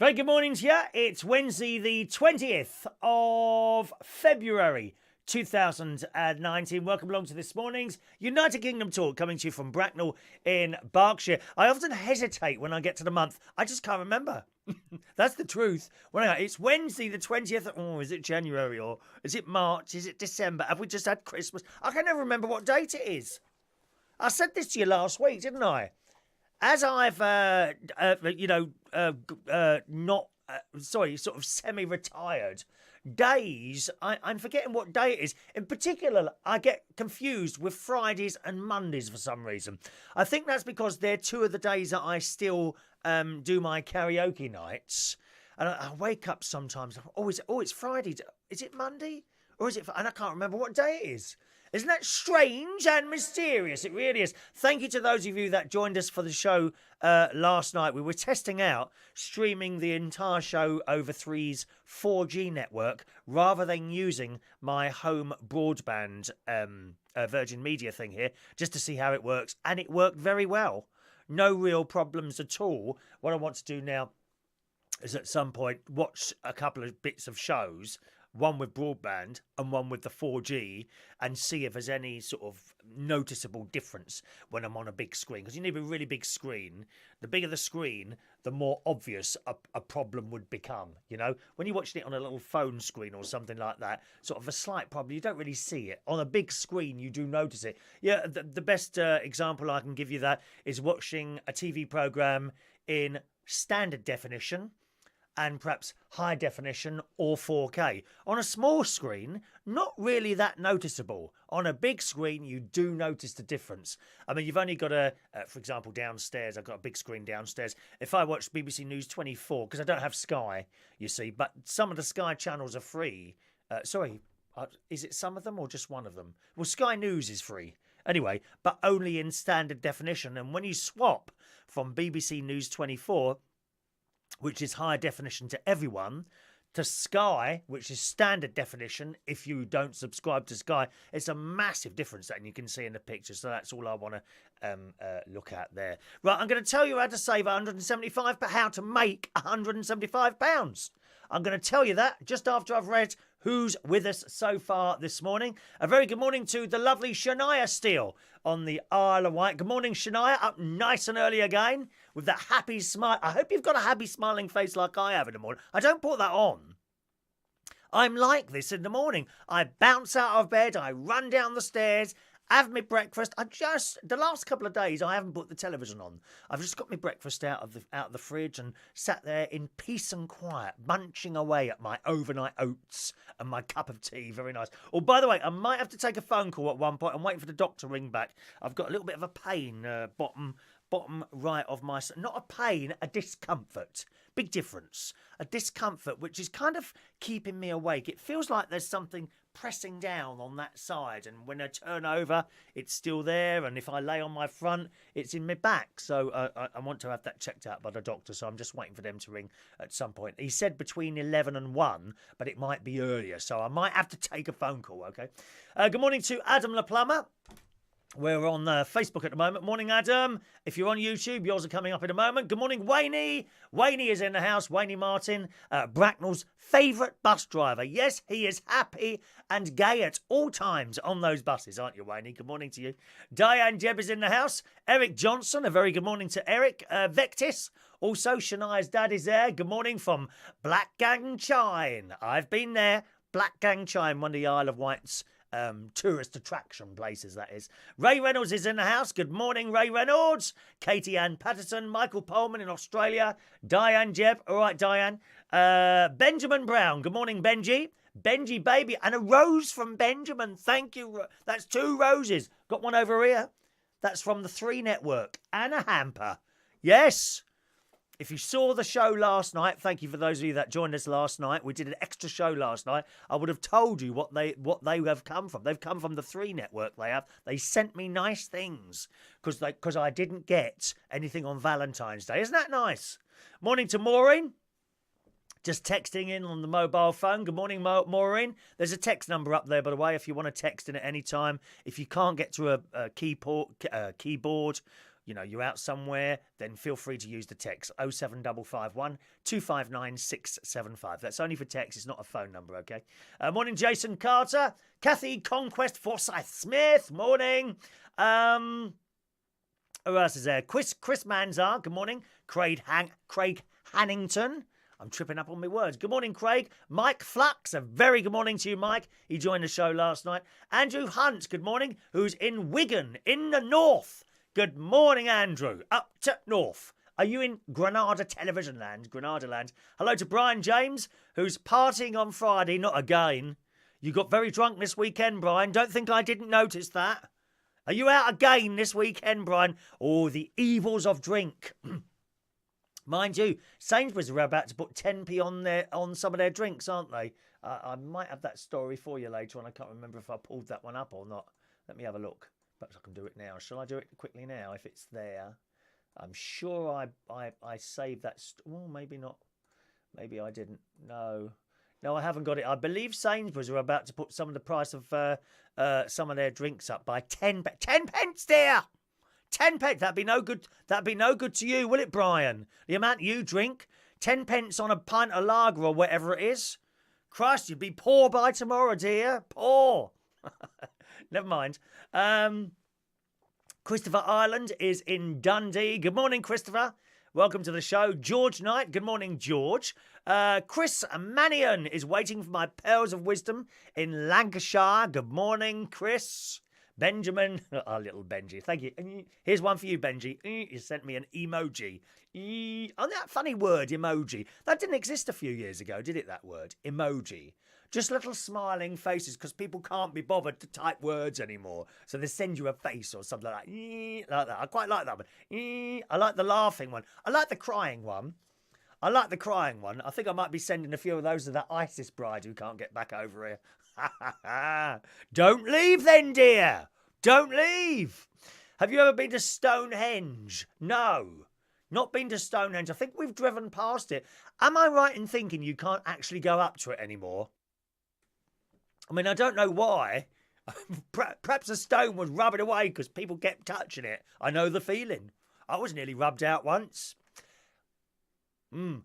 Very good morning to you. It's Wednesday, the 20th of February, 2019. Welcome along to this morning's United Kingdom talk, coming to you from Bracknell in Berkshire. I often hesitate when I get to the month. I just can't remember. That's the truth. It's Wednesday, the 20th. Oh, is it January or is it March? Is it December? Have we just had Christmas? I can never remember what date it is. I said this to you last week, didn't I? As I've, sort of semi-retired days, I'm forgetting what day it is. In particular, I get confused with Fridays and Mondays for some reason. I think that's because they're two of the days that I still do my karaoke nights. And I wake up sometimes, it's Friday. Is it Monday? Or is it, and I can't remember what day it is. Isn't that strange and mysterious? It really is. Thank you to those of you that joined us for the show last night. We were testing out streaming the entire show over 3's 4G network rather than using my home broadband Virgin Media thing here, just to see how it works. And it worked very well. No real problems at all. What I want to do now is at some point watch a couple of bits of shows, one with broadband and one with the 4G, and see if there's any sort of noticeable difference when I'm on a big screen. Because you need a really big screen. The bigger the screen, the more obvious a problem would become. You know, when you're watching it on a little phone screen or something like that, sort of a slight problem, you don't really see it. On a big screen, you do notice it. Yeah, the best example I can give you that is watching a TV program in standard definition and perhaps high definition or 4K. On a small screen, not really that noticeable. On a big screen, you do notice the difference. I mean, you've only got for example, downstairs, I've got a big screen downstairs. If I watch BBC News 24, because I don't have Sky, you see, but some of the Sky channels are free. Is it some of them or just one of them? Well, Sky News is free. Anyway, but only in standard definition. And when you swap from BBC News 24, which is high definition to everyone, to Sky, which is standard definition if you don't subscribe to Sky, it's a massive difference that you can see in the picture. So that's all I want to look at there. Right, I'm going to tell you how to save £175, but how to make £175. I'm going to tell you that just after I've read who's with us so far this morning. A very good morning to the lovely Shania Steele on the Isle of Wight. Good morning, Shania, up nice and early again with that happy smile. I hope you've got a happy smiling face like I have in the morning. I don't put that on. I'm like this in the morning. I bounce out of bed, I run down the stairs, have my breakfast. The last couple of days, I haven't put the television on. I've just got my breakfast out of the fridge and sat there in peace and quiet, munching away at my overnight oats and my cup of tea. Very nice. Oh, by the way, I might have to take a phone call at one point. I'm waiting for the doctor to ring back. I've got a little bit of a pain, bottom right of my... Not a pain, a discomfort. Big difference. A discomfort which is kind of keeping me awake. It feels like there's something pressing down on that side, and when I turn over, it's still there, and if I lay on my front, it's in my back. So I want to have that checked out by the doctor, so I'm just waiting for them to ring at some point. He said between 11 and 1, but it might be earlier, so I might have to take a phone call, okay? Good morning to Adam La Plumber. We're on Facebook at the moment. Morning, Adam. If you're on YouTube, yours are coming up in a moment. Good morning, Wayne. Wayne is in the house. Wayne Martin, Bracknell's favourite bus driver. Yes, he is happy and gay at all times on those buses, aren't you, Wayne? Good morning to you. Diane Jebb is in the house. Eric Johnson, a very good morning to Eric. Vectis, also Shania's dad is there. Good morning from Blackgang Chine. I've been there. Blackgang Chine, one of the Isle of Wight's tourist attraction places, that is. Ray Reynolds is in the house. Good morning, Ray Reynolds. Katie Ann Patterson, Michael Pullman in Australia, Diane Jebb. All right, Diane. Benjamin Brown. Good morning, Benji. Benji baby, and a rose from Benjamin. Thank you. That's 2 roses. Got one over here. That's from the 3 Network. And a hamper. Yes. If you saw the show last night, thank you for those of you that joined us last night. We did an extra show last night. I would have told you what they have come from. They've come from the 3 Network. They sent me nice things because I didn't get anything on Valentine's Day. Isn't that nice? Morning to Maureen. Just texting in on the mobile phone. Good morning, Maureen. There's a text number up there, by the way, if you want to text in at any time. If you can't get to a keyboard, you're out somewhere, then feel free to use the text 07551 259 675. That's only for text, it's not a phone number, okay? Morning, Jason Carter. Kathy Conquest Forsyth Smith, morning. Who else is there? Chris Manzar, good morning. Craig Hannington. I'm tripping up on my words. Good morning, Craig. Mike Flux, a very good morning to you, Mike. He joined the show last night. Andrew Hunt, good morning, who's in Wigan, in the north. Good morning, Andrew. Up to north. Are you in Granada Television Land? Granada Land. Hello to Brian James, who's partying on Friday. Not again. You got very drunk this weekend, Brian. Don't think I didn't notice that. Are you out again this weekend, Brian? Oh, the evils of drink. Mind you, Sainsbury's are about to put 10p on some of their drinks, aren't they? I might have that story for you later on. I can't remember if I pulled that one up or not. Let me have a look. Perhaps I can do it now. Shall I do it quickly now if it's there? I'm sure I saved that. Well, maybe not. Maybe I didn't. No, I haven't got it. I believe Sainsbury's are about to put some of the price of some of their drinks up by 10 pence, dear. 10 pence. That'd be no good. That'd be no good to you, will it, Brian? The amount you drink, 10 pence on a pint of lager or whatever it is. Christ, you'd be poor by tomorrow, dear. Poor. Never mind. Christopher Ireland is in Dundee. Good morning, Christopher. Welcome to the show. George Knight. Good morning, George. Chris Mannion is waiting for my pearls of wisdom in Lancashire. Good morning, Chris. Benjamin. Oh, little Benji. Thank you. Here's one for you, Benji. You sent me an emoji. Oh, that funny word, emoji. That didn't exist a few years ago, did it, that word? Emoji. Just little smiling faces because people can't be bothered to type words anymore. So they send you a face or something like that. Like that. I quite like that one. I like the laughing one. I like the crying one. I think I might be sending a few of those to that ISIS bride who can't get back over here. Don't leave then, dear. Don't leave. Have you ever been to Stonehenge? No. Not been to Stonehenge. I think we've driven past it. Am I right in thinking you can't actually go up to it anymore? I mean, I don't know why. Perhaps the stone was rubbing away because people kept touching it. I know the feeling. I was nearly rubbed out once. Hello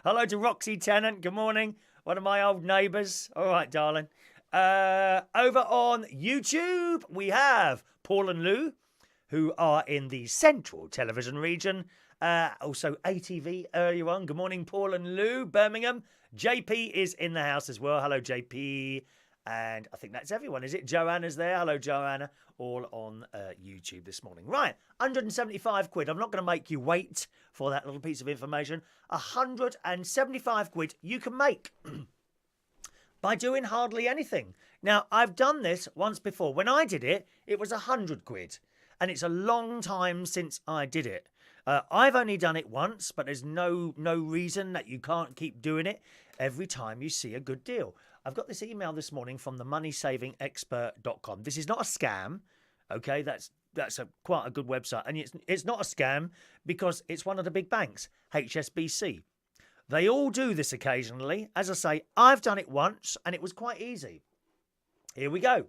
to Roxy Tennant. Good morning. One of my old neighbours. All right, darling. Over on YouTube, we have Paul and Lou, who are in the Central Television region. Also ATV earlier on. Good morning, Paul and Lou, Birmingham. JP is in the house as well. Hello, JP. And I think that's everyone, is it? Joanna's there. Hello, Joanna. All on YouTube this morning. Right, 175 quid. I'm not going to make you wait for that little piece of information. 175 quid you can make by doing hardly anything. Now, I've done this once before. When I did it, it was 100 quid. And it's a long time since I did it. I've only done it once, but there's no reason that you can't keep doing it every time you see a good deal. I've got this email this morning from the moneysavingexpert.com. This is not a scam, okay? That's quite a good website. And it's not a scam because it's one of the big banks, HSBC. They all do this occasionally. As I say, I've done it once and it was quite easy. Here we go.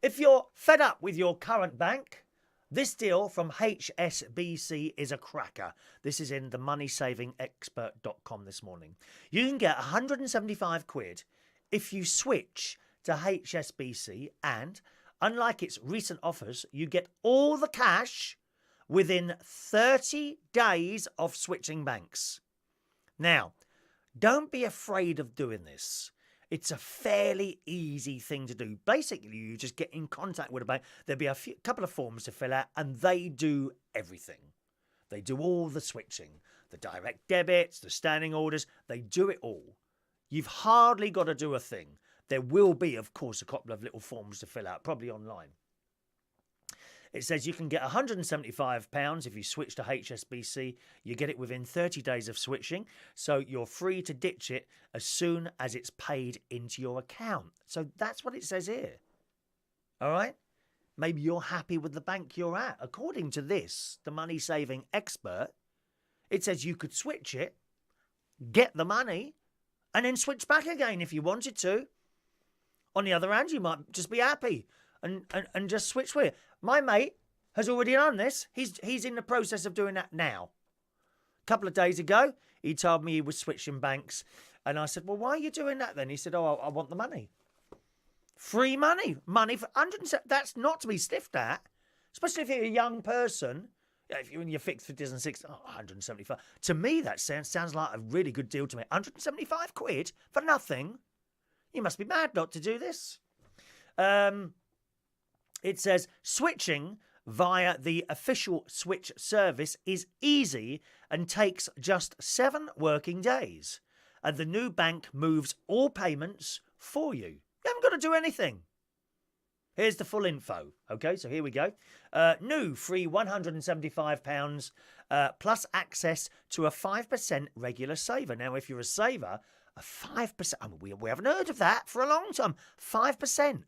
If you're fed up with your current bank, this deal from HSBC is a cracker. This is in the moneysavingexpert.com this morning. You can get 175 quid if you switch to HSBC and, unlike its recent offers, you get all the cash within 30 days of switching banks. Now, don't be afraid of doing this. It's a fairly easy thing to do. Basically, you just get in contact with a bank. There'll be couple of forms to fill out, and they do everything. They do all the switching, the direct debits, the standing orders. They do it all. You've hardly got to do a thing. There will be, of course, a couple of little forms to fill out, probably online. It says you can get £175 if you switch to HSBC. You get it within 30 days of switching, so you're free to ditch it as soon as it's paid into your account. So that's what it says here. All right? Maybe you're happy with the bank you're at. According to this, the money saving expert, it says you could switch it, get the money, and then switch back again if you wanted to. On the other hand, you might just be happy and just switch with it. My mate, has already done this. He's in the process of doing that now. A couple of days ago, he told me he was switching banks. And I said, well, why are you doing that then? He said, oh, I want the money. Free money. Money for 170. That's not to be sniffed at. Especially if you're a young person. If you're in your 50s and 60s, 175. To me, that sounds like a really good deal to me. 175 quid for nothing? You must be mad not to do this. It says, switching via the official switch service is easy and takes just 7 working days. And the new bank moves all payments for you. You haven't got to do anything. Here's the full info. Okay, so here we go. New free £175 plus access to a 5% regular saver. Now, if you're a saver, a 5%, I mean, we haven't heard of that for a long time. 5%.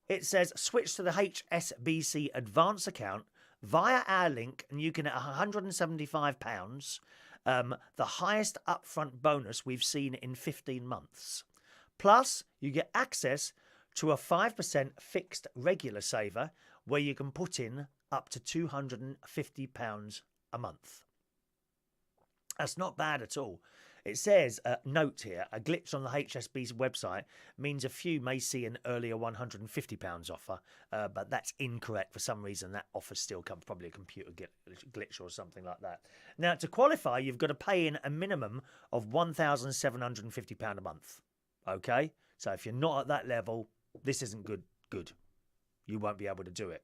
It says switch to the HSBC Advance account via our link and you can at £175, the highest upfront bonus we've seen in 15 months. Plus, you get access to a 5% fixed regular saver where you can put in up to £250 a month. That's not bad at all. It says, note here, a glitch on the HSBC website means a few may see an earlier £150 offer, but that's incorrect. For some reason, that offer still comes, probably a computer glitch or something like that. Now, to qualify, you've got to pay in a minimum of £1,750 a month. Okay? So if you're not at that level, this isn't good. You won't be able to do it.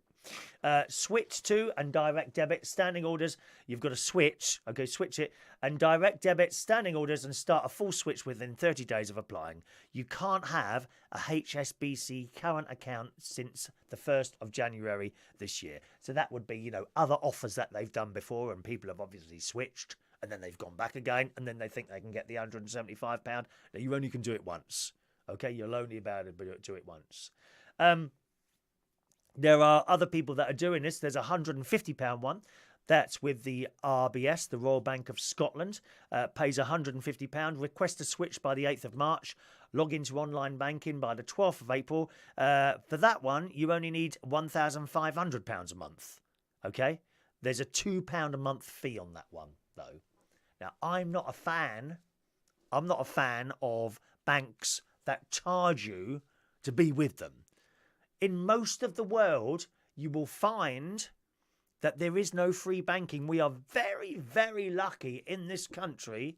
Switch to and direct debit standing orders. You've got to switch. Okay, switch it. And direct debit standing orders and start a full switch within 30 days of applying. You can't have a HSBC current account since the 1st of January this year. So that would be, other offers that they've done before and people have obviously switched and then they've gone back again and then they think they can get the £175. Now, you only can do it once. Okay, you're only about to do it once. There are other people that are doing this. There's a £150 one. That's with the RBS, the Royal Bank of Scotland. Pays £150. Request a switch by the 8th of March. Log into online banking by the 12th of April. For that one, you only need £1,500 a month. Okay? There's a £2 a month fee on that one, though. Now, I'm not a fan of banks that charge you to be with them. In most of the world, you will find that there is no free banking. We are very, very lucky in this country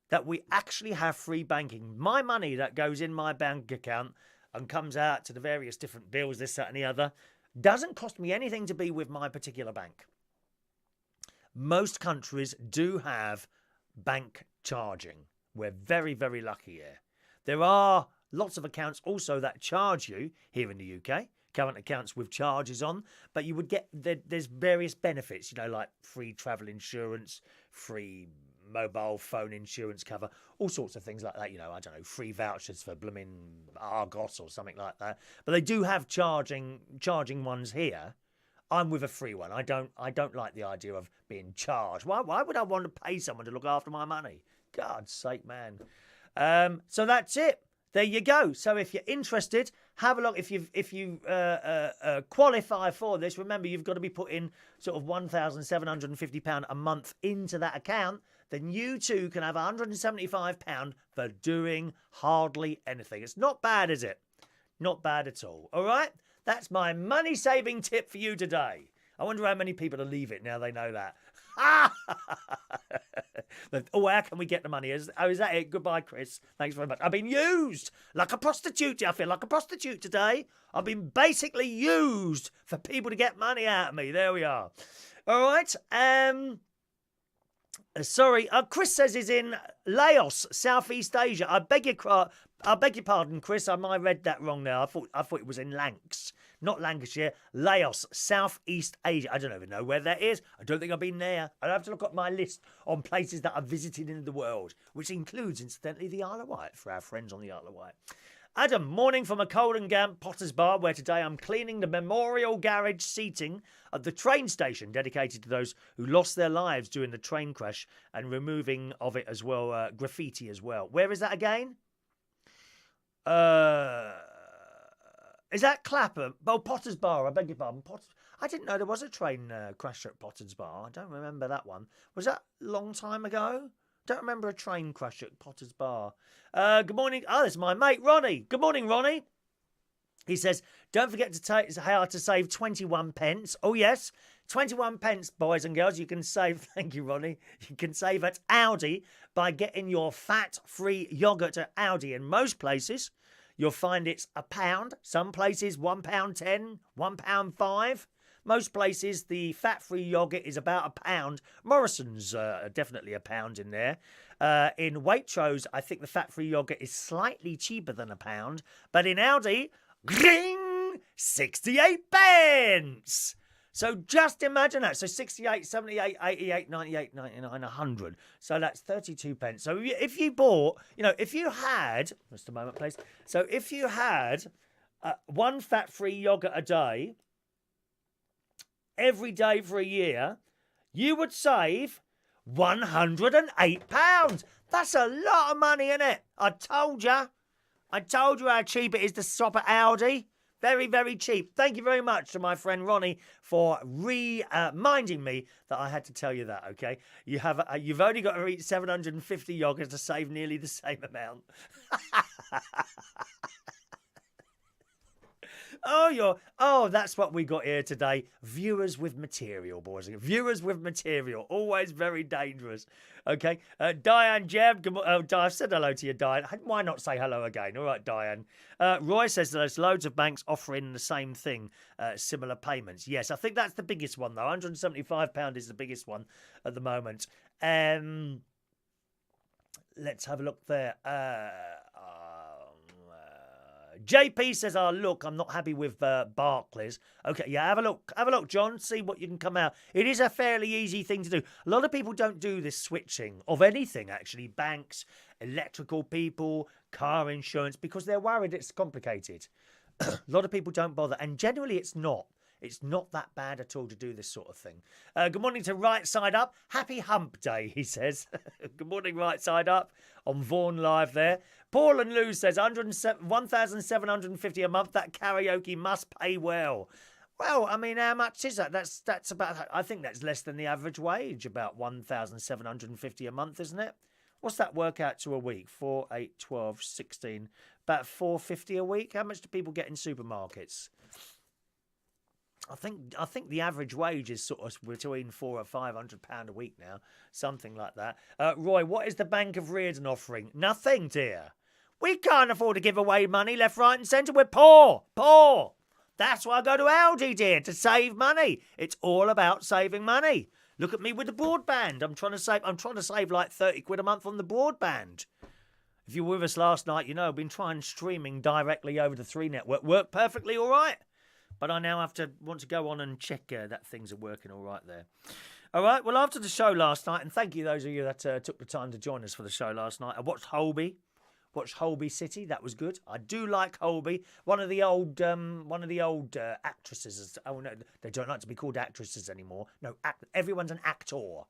that we actually have free banking. My money that goes in my bank account and comes out to the various different bills, this, that and the other, doesn't cost me anything to be with my particular bank. Most countries do have bank charging. We're very, very lucky here. There are lots of accounts also that charge you here in the UK, current accounts with charges on, but you would get, there's various benefits, like free travel insurance, free mobile phone insurance cover, all sorts of things like that, I don't know, free vouchers for blooming Argos or something like that. But they do have charging ones here. I'm with a free one. I don't like the idea of being charged. Why would I want to pay someone to look after my money? God's sake, man. So that's it. There you go. So if you're interested, have a look. If you qualify for this, remember you've got to be putting sort of £1,750 a month into that account. Then you too can have £175 for doing hardly anything. It's not bad, is it? Not bad at all. All right? That's my money-saving tip for you today. I wonder how many people will leave it now they know that. Oh, how can we get the money? Is that it? Goodbye, Chris. Thanks very much. I've been used like a prostitute. I feel like a prostitute today. I've been basically used for people to get money out of me. There we are. All right. Sorry. Chris says he's in Laos, Southeast Asia. I beg your pardon, Chris. I might have read that wrong there. I thought it was in Lancs. Not Lancashire, Laos, Southeast Asia. I don't even know where that is. I don't think I've been there. I'd have to look at my list on places that I've visited in the world, which includes, incidentally, the Isle of Wight, for our friends on the Isle of Wight. Adam, morning from a cold and damp Potter's Bar, where today I'm cleaning the memorial garage seating at the train station dedicated to those who lost their lives during the train crash and removing of it as well, graffiti as well. Where is that again? Is that Clapham? Oh, Potter's Bar, I beg your pardon. I didn't know there was a train crasher at Potter's Bar. I don't remember that one. Was that a long time ago? Don't remember a train crash at Potter's Bar. Good morning. Oh, it's my mate, Ronnie. Good morning, Ronnie. He says, don't forget to take how to save 21 pence. Oh, yes. 21 pence, boys and girls. You can save, thank you, Ronnie. You can save at Aldi by getting your fat-free yoghurt at Aldi. In most places, you'll find it's £1. Some places, £1.10, £1.05. Most places, the fat-free yoghurt is about £1. Morrison's definitely £1 in there. In Waitrose, I think the fat-free yoghurt is slightly cheaper than £1. But in Aldi, Gring! 68 pence! So just imagine that. So 68, 78, 88, 98, 99, 100. So that's 32 pence. So if you bought, if you had, just a moment, please. So if you had one fat-free yoghurt a day, every day for a year, you would save £108. That's a lot of money, isn't it? I told you how cheap it is to shop at Aldi. Very, very cheap. Thank you very much to my friend Ronnie for reminding me that I had to tell you that, okay? You've only got to eat 750 yogurts to save nearly the same amount. Oh, that's what we got here today. Viewers with material, boys. Viewers with material. Always very dangerous. Okay. Diane Jeb. I've said hello to you, Diane. Why not say hello again? All right, Diane. Roy says there's loads of banks offering the same thing, similar payments. Yes, I think that's the biggest one, though. £175 is the biggest one at the moment. Let's have a look there. JP says, look, I'm not happy with Barclays. Okay, yeah, have a look, John. See what you can come out. It is a fairly easy thing to do. A lot of people don't do this switching of anything, actually. Banks, electrical people, car insurance, because they're worried it's complicated. A lot of people don't bother, and generally it's not. It's not that bad at all to do this sort of thing. Good morning to Right Side Up. Happy Hump Day, he says. Good morning, Right Side Up, on Vaughan Live there. Paul and Lou says, 1,750 a month. That karaoke must pay well. Well, I mean, how much is that? That's about, I think that's less than the average wage, about 1,750 a month, isn't it? What's that work out to a week? 4, 8, 12, 16, about 450 a week. How much do people get in supermarkets? I think the average wage is sort of between £400 or £500 a week now, something like that. Roy, what is the Bank of Reardon offering? Nothing, dear. We can't afford to give away money left, right, and centre. We're poor. That's why I go to Aldi, dear, to save money. It's all about saving money. Look at me with the broadband. I'm trying to save like 30 quid a month on the broadband. If you were with us last night, I've been trying streaming directly over the 3 network. Worked perfectly all right. But I now want to go on and check that things are working all right there. All right, well, after the show last night, and thank you those of you that took the time to join us for the show last night. I watched Holby City. That was good. I do like Holby. One of the old actresses. Oh no, they don't like to be called actresses anymore. No, everyone's an actor.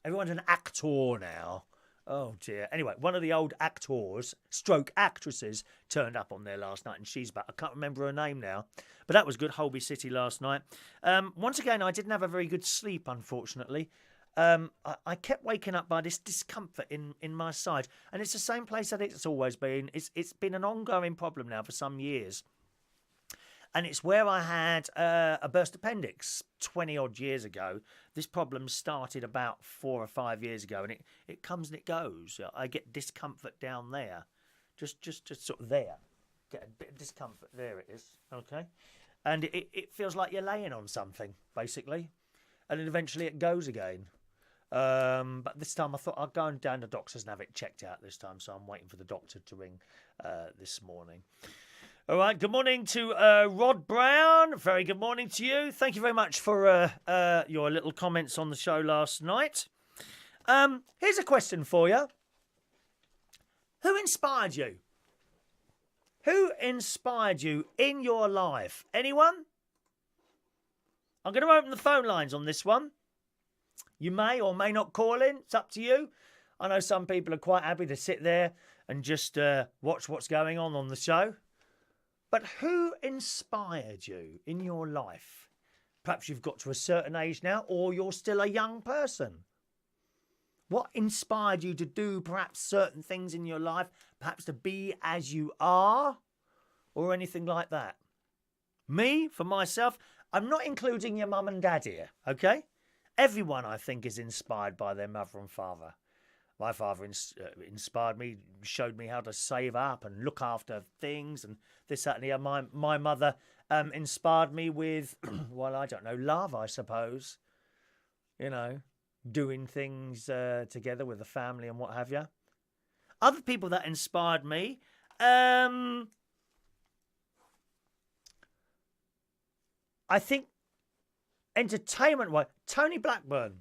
Everyone's an actor now. Oh, dear. Anyway, one of the old actors, stroke actresses, turned up on there last night, and she's back. I can't remember her name now. But that was good, Holby City last night. Once again, I didn't have a very good sleep, unfortunately. I kept waking up by this discomfort in my side. And it's the same place that it's always been. It's been an ongoing problem now for some years. And it's where I had a burst appendix 20-odd years ago. This problem started about 4 or 5 years ago, and it comes and it goes. I get discomfort down there, just sort of there. Get a bit of discomfort. There it is, okay? And it feels like you're laying on something, basically. And then eventually it goes again. But this time I thought I'd go down to the doctor's and have it checked out this time, so I'm waiting for the doctor to ring this morning. All right, good morning to Rod Brown. Very good morning to you. Thank you very much for your little comments on the show last night. Here's a question for you. Who inspired you? Who inspired you in your life? Anyone? I'm going to open the phone lines on this one. You may or may not call in. It's up to you. I know some people are quite happy to sit there and just watch what's going on the show. But who inspired you in your life? Perhaps you've got to a certain age now, or you're still a young person. What inspired you to do perhaps certain things in your life, perhaps to be as you are, or anything like that? Me, for myself, I'm not including your mum and dad here, okay? Everyone, I think, is inspired by their mother and father. My father inspired me, showed me how to save up and look after things and this, that and the other. My mother inspired me with, well, I don't know, love, I suppose. You know, doing things together with the family and what have you. Other people that inspired me, I think entertainment-wise, Tony Blackburn.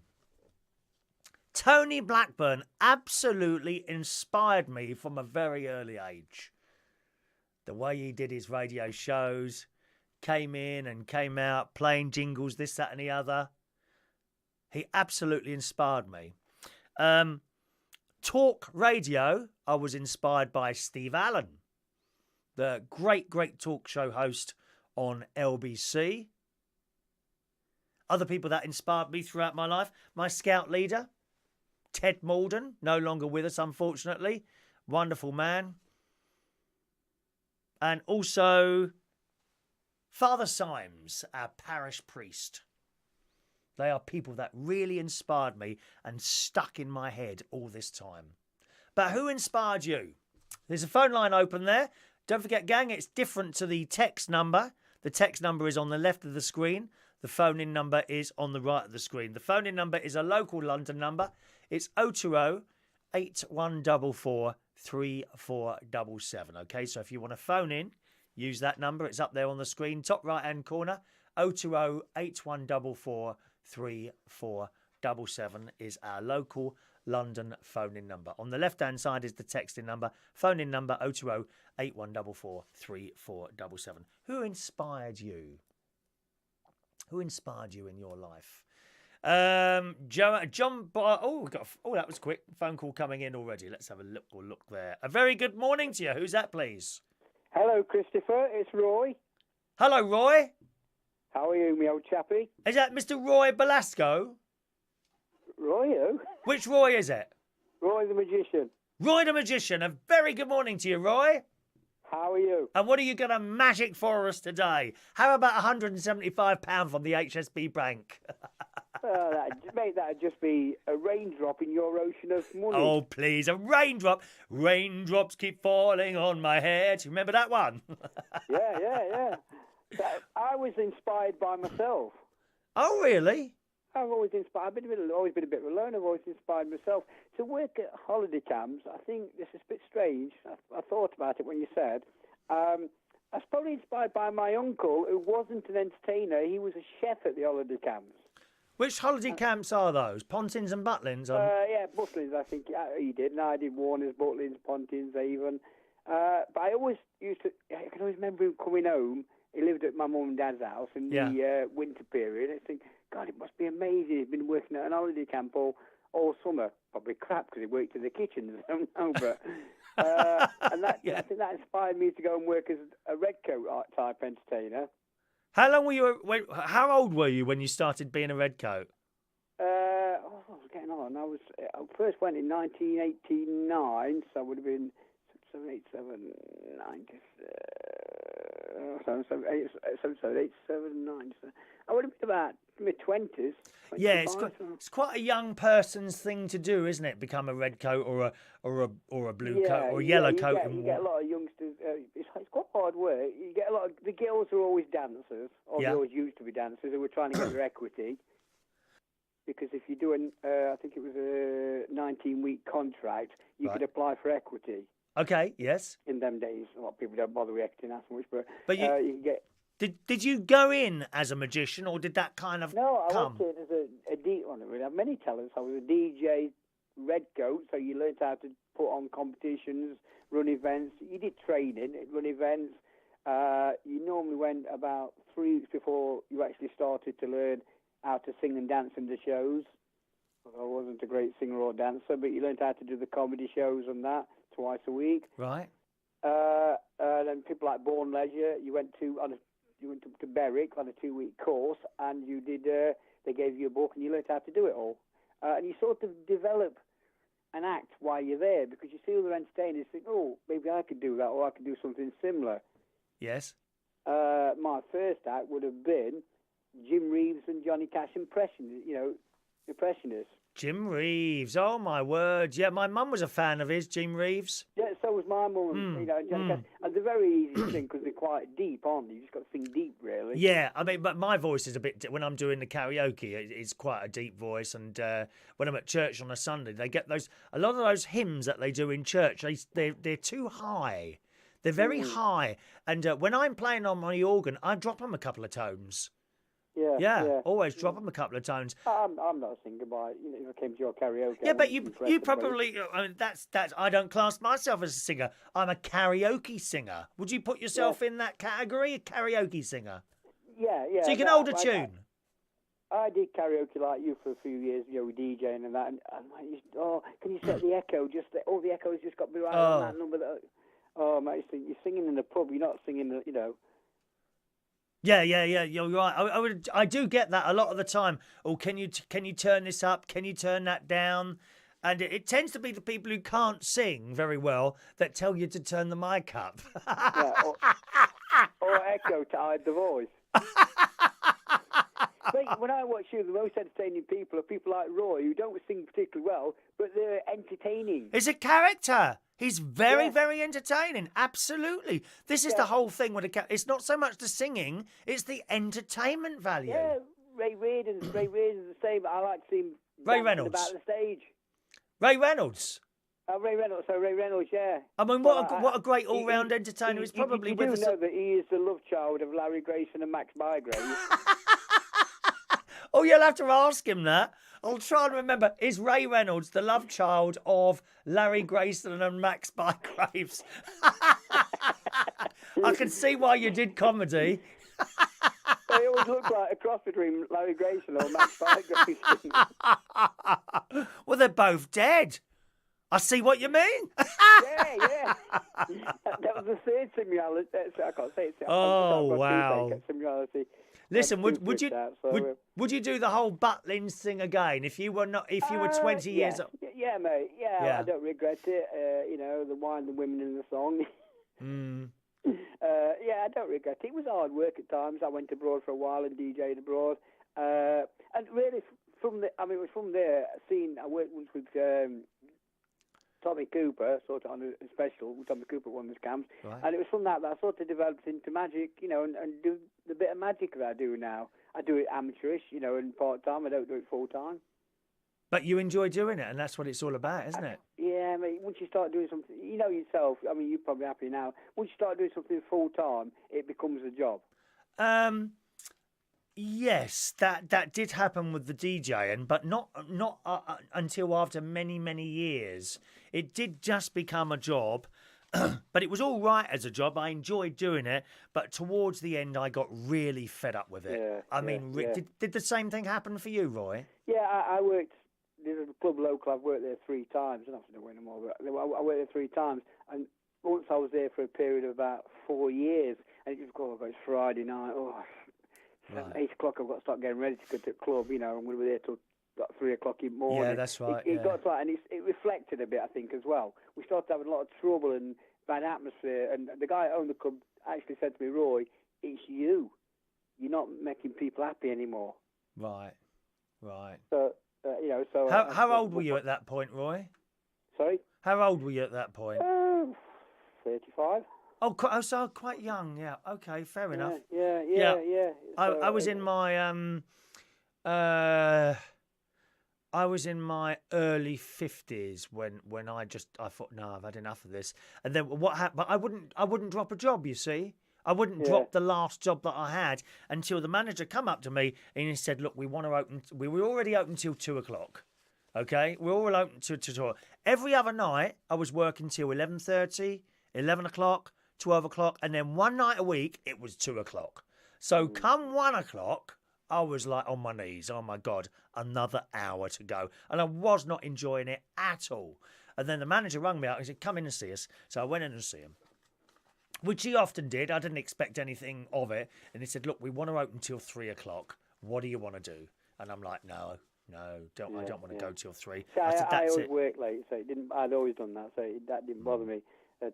Tony Blackburn absolutely inspired me from a very early age. The way he did his radio shows, came in and came out, playing jingles, this, that and the other. He absolutely inspired me. Talk radio, I was inspired by Steve Allen, the great talk show host on LBC. Other people that inspired me throughout my life, my scout leader, Ted Malden, no longer with us, unfortunately. Wonderful man. And also Father Symes, our parish priest. They are people that really inspired me and stuck in my head all this time. But who inspired you? There's a phone line open there. Don't forget, gang, it's different to the text number. The text number is on the left of the screen. The phone-in number is on the right of the screen. The phone-in number is a local London number. It's 020 8144 3477. Okay, so if you want to phone in, use that number. It's up there on the screen, top right-hand corner. 020 8144 3477 is our local London phone-in number. On the left-hand side is the texting number. Phone-in number 020 8144 3477. Who inspired you? Who inspired you in your life? John. That was quick. Phone call coming in already. Let's have a look there. A very good morning to you. Who's that, please? Hello, Christopher. It's Roy. Hello, Roy. How are you, me old chappie? Is that Mr. Roy Belasco? Roy who? Which Roy is it? Roy the Magician. Roy the Magician. A very good morning to you, Roy. How are you? And what are you going to magic for us today? How about £175 from the HSB Bank? That'd just be a raindrop in your ocean of money. Oh, please, a raindrop. Raindrops keep falling on my head. Remember that one? Yeah. I was inspired by myself. Oh, really? I've always inspired. Always been a bit of a loner. I've always inspired myself to work at holiday camps. I think this is a bit strange. I thought about it when you said. I was probably inspired by my uncle, who wasn't an entertainer. He was a chef at the holiday camps. Which holiday camps are those? Pontins and Butlins? Yeah, Butlins, I think he did. And I did Warner's, Butlins, Pontins, Avon. But I can always remember him coming home. He lived at my mum and dad's house in the winter period. I think, God, it must be amazing. He's been working at an holiday camp all summer. Probably crap because he worked in the kitchens. I don't know, but and that I think that inspired me to go and work as a redcoat type entertainer. How long were you? How old were you when you started being a redcoat? I was getting on. I first went in 1989, so I would have been 7, 8, 7, 9. 7, 8, 7, 9. So I would have been about mid-20s. Yeah, it's quite a young person's thing to do, isn't it? Become a red coat or a blue coat or a yellow coat. You get a lot of youngsters. It's quite hard work. You get a lot of the girls are always dancers, or they always used to be dancers, who were trying to get their equity. Because if you're doing, I think it was a 19-week contract, you could apply for equity. Okay, yes. In them days, a lot of people don't bother reacting that much, but you can get. Did you go in as a magician, or did that kind of No, I come? went in as a DJ. We have many talents. I was a DJ, redcoat, so you learned how to put on competitions, run events. You did training, run events. You normally went about 3 weeks before you actually started to learn how to sing and dance in the shows. I wasn't a great singer or dancer, but you learned how to do the comedy shows and that twice a week. Right. Then people like Bourne Leisure, you went to Berwick on a 2-week course, and you did. They gave you a book, and you learned how to do it all. And you sort of develop an act while you're there, because you see other entertainers think, oh, maybe I could do that, or I could do something similar. Yes. My first act would have been Jim Reeves and Johnny Cash impressionists. Jim Reeves, oh my word. Yeah, my mum was a fan of his, Jim Reeves. Yeah, so was my mum, and Johnny Cash. And they're very easy to sing because they're quite deep, aren't they? You just got to sing deep, really. Yeah, I mean, but my voice is a bit, when I'm doing the karaoke, it's quite a deep voice. And when I'm at church on a Sunday, they get a lot of those hymns that they do in church, they're too high. They're very high. And when I'm playing on my organ, I drop them a couple of tones. Yeah, always drop them a couple of tones. I'm not a singer, but if I came to your karaoke. Yeah, but you probably. I mean, that's. I don't class myself as a singer. I'm a karaoke singer. Would you put yourself in that category, a karaoke singer? Yeah. So you can hold a tune. I did karaoke like you for a few years, with DJing and that. And I used, can you set the echo? All the echoes just got to be right on that number. Mate, you're singing in the pub. You're not singing, Yeah, you're right. I do get that a lot of the time. Oh, can you turn this up? Can you turn that down? And it tends to be the people who can't sing very well that tell you to turn the mic up. or echo to hide the voice. But when I watch you, the most entertaining people are people like Roy, who don't sing particularly well, but they're entertaining. He's a character. He's very, very entertaining. Absolutely. This is the whole thing with it's not so much the singing, it's the entertainment value. Yeah, Ray Reardon's the same. I like to see him Ray Reynolds about the stage. Ray Reynolds. Ray Reynolds, yeah. I mean, what a great all-round entertainer. He's probably with us. You do know that he is the love child of Larry Grayson and Max Bygrave. Oh, you'll have to ask him that. I'll try and remember. Is Ray Reynolds the love child of Larry Grayson and Max Bygraves? I can see why you did comedy. They always look like a cross between Larry Grayson or Max Bygraves. Well, they're both dead. I see what you mean. Yeah. That was the third similarity. I can't say it. Oh, wow. Similarity. Listen, would you do the whole Butlins thing again if you were 20 years old? Yeah, mate. Yeah, I don't regret it. The wine, the women in the song. I don't regret it. It was hard work at times. I went abroad for a while and DJed abroad. And really, it was from there. I worked with Tommy Cooper, sort of on a special. Tommy Cooper won this camp, right. And it was from that I sort of developed into magic, and do the bit of magic that I do now. I do it amateurish, and part time. I don't do it full time. But you enjoy doing it, and that's what it's all about, isn't it? Yeah, I mean, once you start doing something, yourself. I mean, you're probably happy now. Once you start doing something full time, it becomes a job. Yes, that did happen with the DJing, but not until after many, many years. It did just become a job, but it was all right as a job. I enjoyed doing it, but towards the end, I got really fed up with it. Yeah, I mean, did the same thing happen for you, Roy? Yeah, I worked. There's a club local. I've worked there 3 times. I don't have to do it anymore, but I worked there 3 times, and once I was there for a period of about 4 years, and it just it's Friday night. Right. 8 o'clock, I've got to start getting ready to go to the club. I'm going to be there till about 3 o'clock in the morning. Yeah, that's right. It got to that, and it reflected a bit, I think, as well. We started having a lot of trouble and bad atmosphere. And the guy that owned the club actually said to me, Roy, it's you. You're not making people happy anymore. Right. So, How old were you at that point, Roy? Sorry? How old were you at that point? 35. Oh, so quite young, yeah. Okay, fair enough. Yeah. So, I was in my I was in my early 50s when I thought, no, I've had enough of this. And then what happened? But I wouldn't drop a job, you see. I wouldn't drop the last job that I had until the manager come up to me and he said, look, we want to open. We were already open till 2 o'clock. Okay, we're all open to every other night. I was working till 11:30, 11 o'clock. 12 o'clock, and then one night a week, it was 2 o'clock. So come 1 o'clock, I was like on my knees. Oh, my God, another hour to go. And I was not enjoying it at all. And then the manager rang me out and he said, come in and see us. So I went in and see him. which he often did. I didn't expect anything of it. And he said, look, we want to open till 3 o'clock. What do you want to do? And I'm like, no, I don't want to go till 3. So I said, that's always it. work late, so I'd always done that, so that didn't bother me. But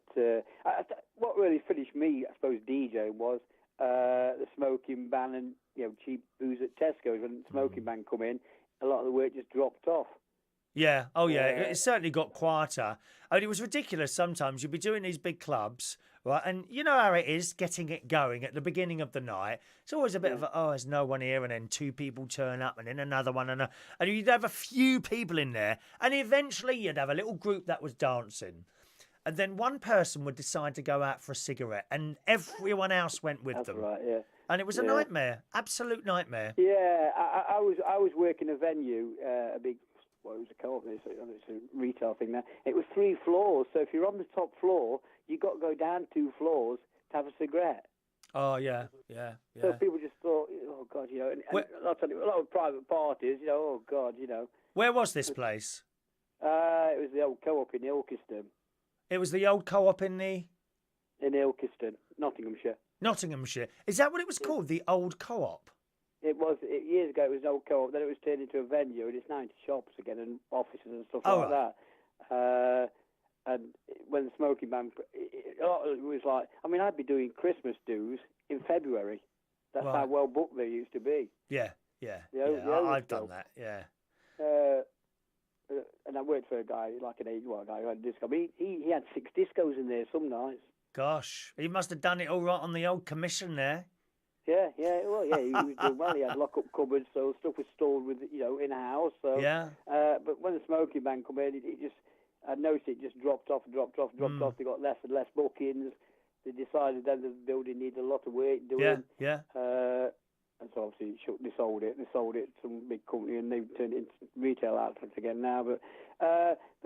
what really finished me, I suppose, DJing was the smoking ban and cheap booze at Tesco's. When the smoking ban come in, a lot of the work just dropped off. Yeah. Oh, yeah. It certainly got quieter. I mean, it was ridiculous sometimes. You'd be doing these big clubs, right? And you know how it is getting it going at the beginning of the night. It's always a bit of there's no one here. And then 2 people turn up and then another one. And you'd have a few people in there. And eventually you'd have a little group that was dancing. And then one person would decide to go out for a cigarette. And everyone else went with them. That's right, yeah. And it was a nightmare. Absolute nightmare. Yeah, I was working a venue, a big... Well, it was a co-op, it's a retail thing now. It was 3 floors, so if you're on the top floor, you got to go down 2 floors to have a cigarette. Oh, yeah. So people just thought, oh, God, and I'll tell you, a lot of private parties, oh, God, Where was this place? It was the old co-op in Ilkeston. It was the old co-op in the... In Ilkeston, Nottinghamshire. Nottinghamshire. Is that what it was called, the old co-op? It was, years ago, it was an old co-op, then it was turned into a venue, and it's now into shops again, and offices and stuff like that. And when the smoking ban, it was like, I mean, I'd be doing Christmas dues in February. That's how well booked they used to be. Yeah. I've done that, yeah. And I worked for a guy, like an guy who had a disco. I mean, he had 6 discos in there some nights. Gosh, he must have done it all right on the old commission there. Yeah, he was doing well. He had lock-up cupboards, so stuff was stored with, in a house. So, yeah. But when the smoking ban came in, I noticed it just dropped off. They got less and less bookings. They decided that the building needed a lot of work doing. Yeah. And so obviously they sold it. They sold it to some big company, and they've turned it into retail outlets again now. But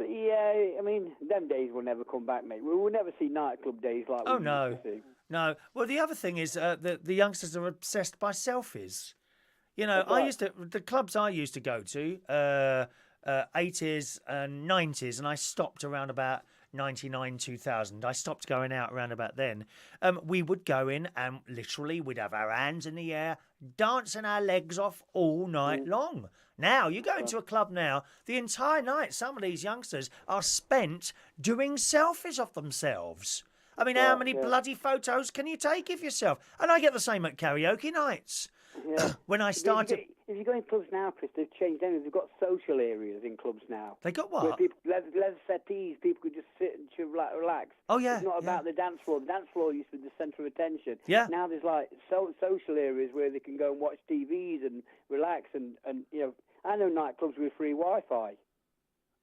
yeah, I mean, them days will never come back, mate. We will never see nightclub days like we used to see. No. Well, the other thing is the youngsters are obsessed by selfies. The clubs I used to go to, 80s and 90s, and I stopped around about 99, 2000. I stopped going out around about then. We would go in and literally we'd have our hands in the air, dancing our legs off all night long. Now, you go into a club now, the entire night, some of these youngsters are spent doing selfies of themselves. I mean, how many bloody photos can you take of yourself? And I get the same at karaoke nights. Yeah. When I started... If you go in clubs now, Chris, they've changed everything. They've got social areas in clubs now. They got what? Where people, leather settees, people could just sit and relax. Oh, yeah. It's not about the dance floor. The dance floor used to be the centre of attention. Yeah. Now there's like social areas where they can go and watch TVs and relax. And I know nightclubs with free Wi-Fi.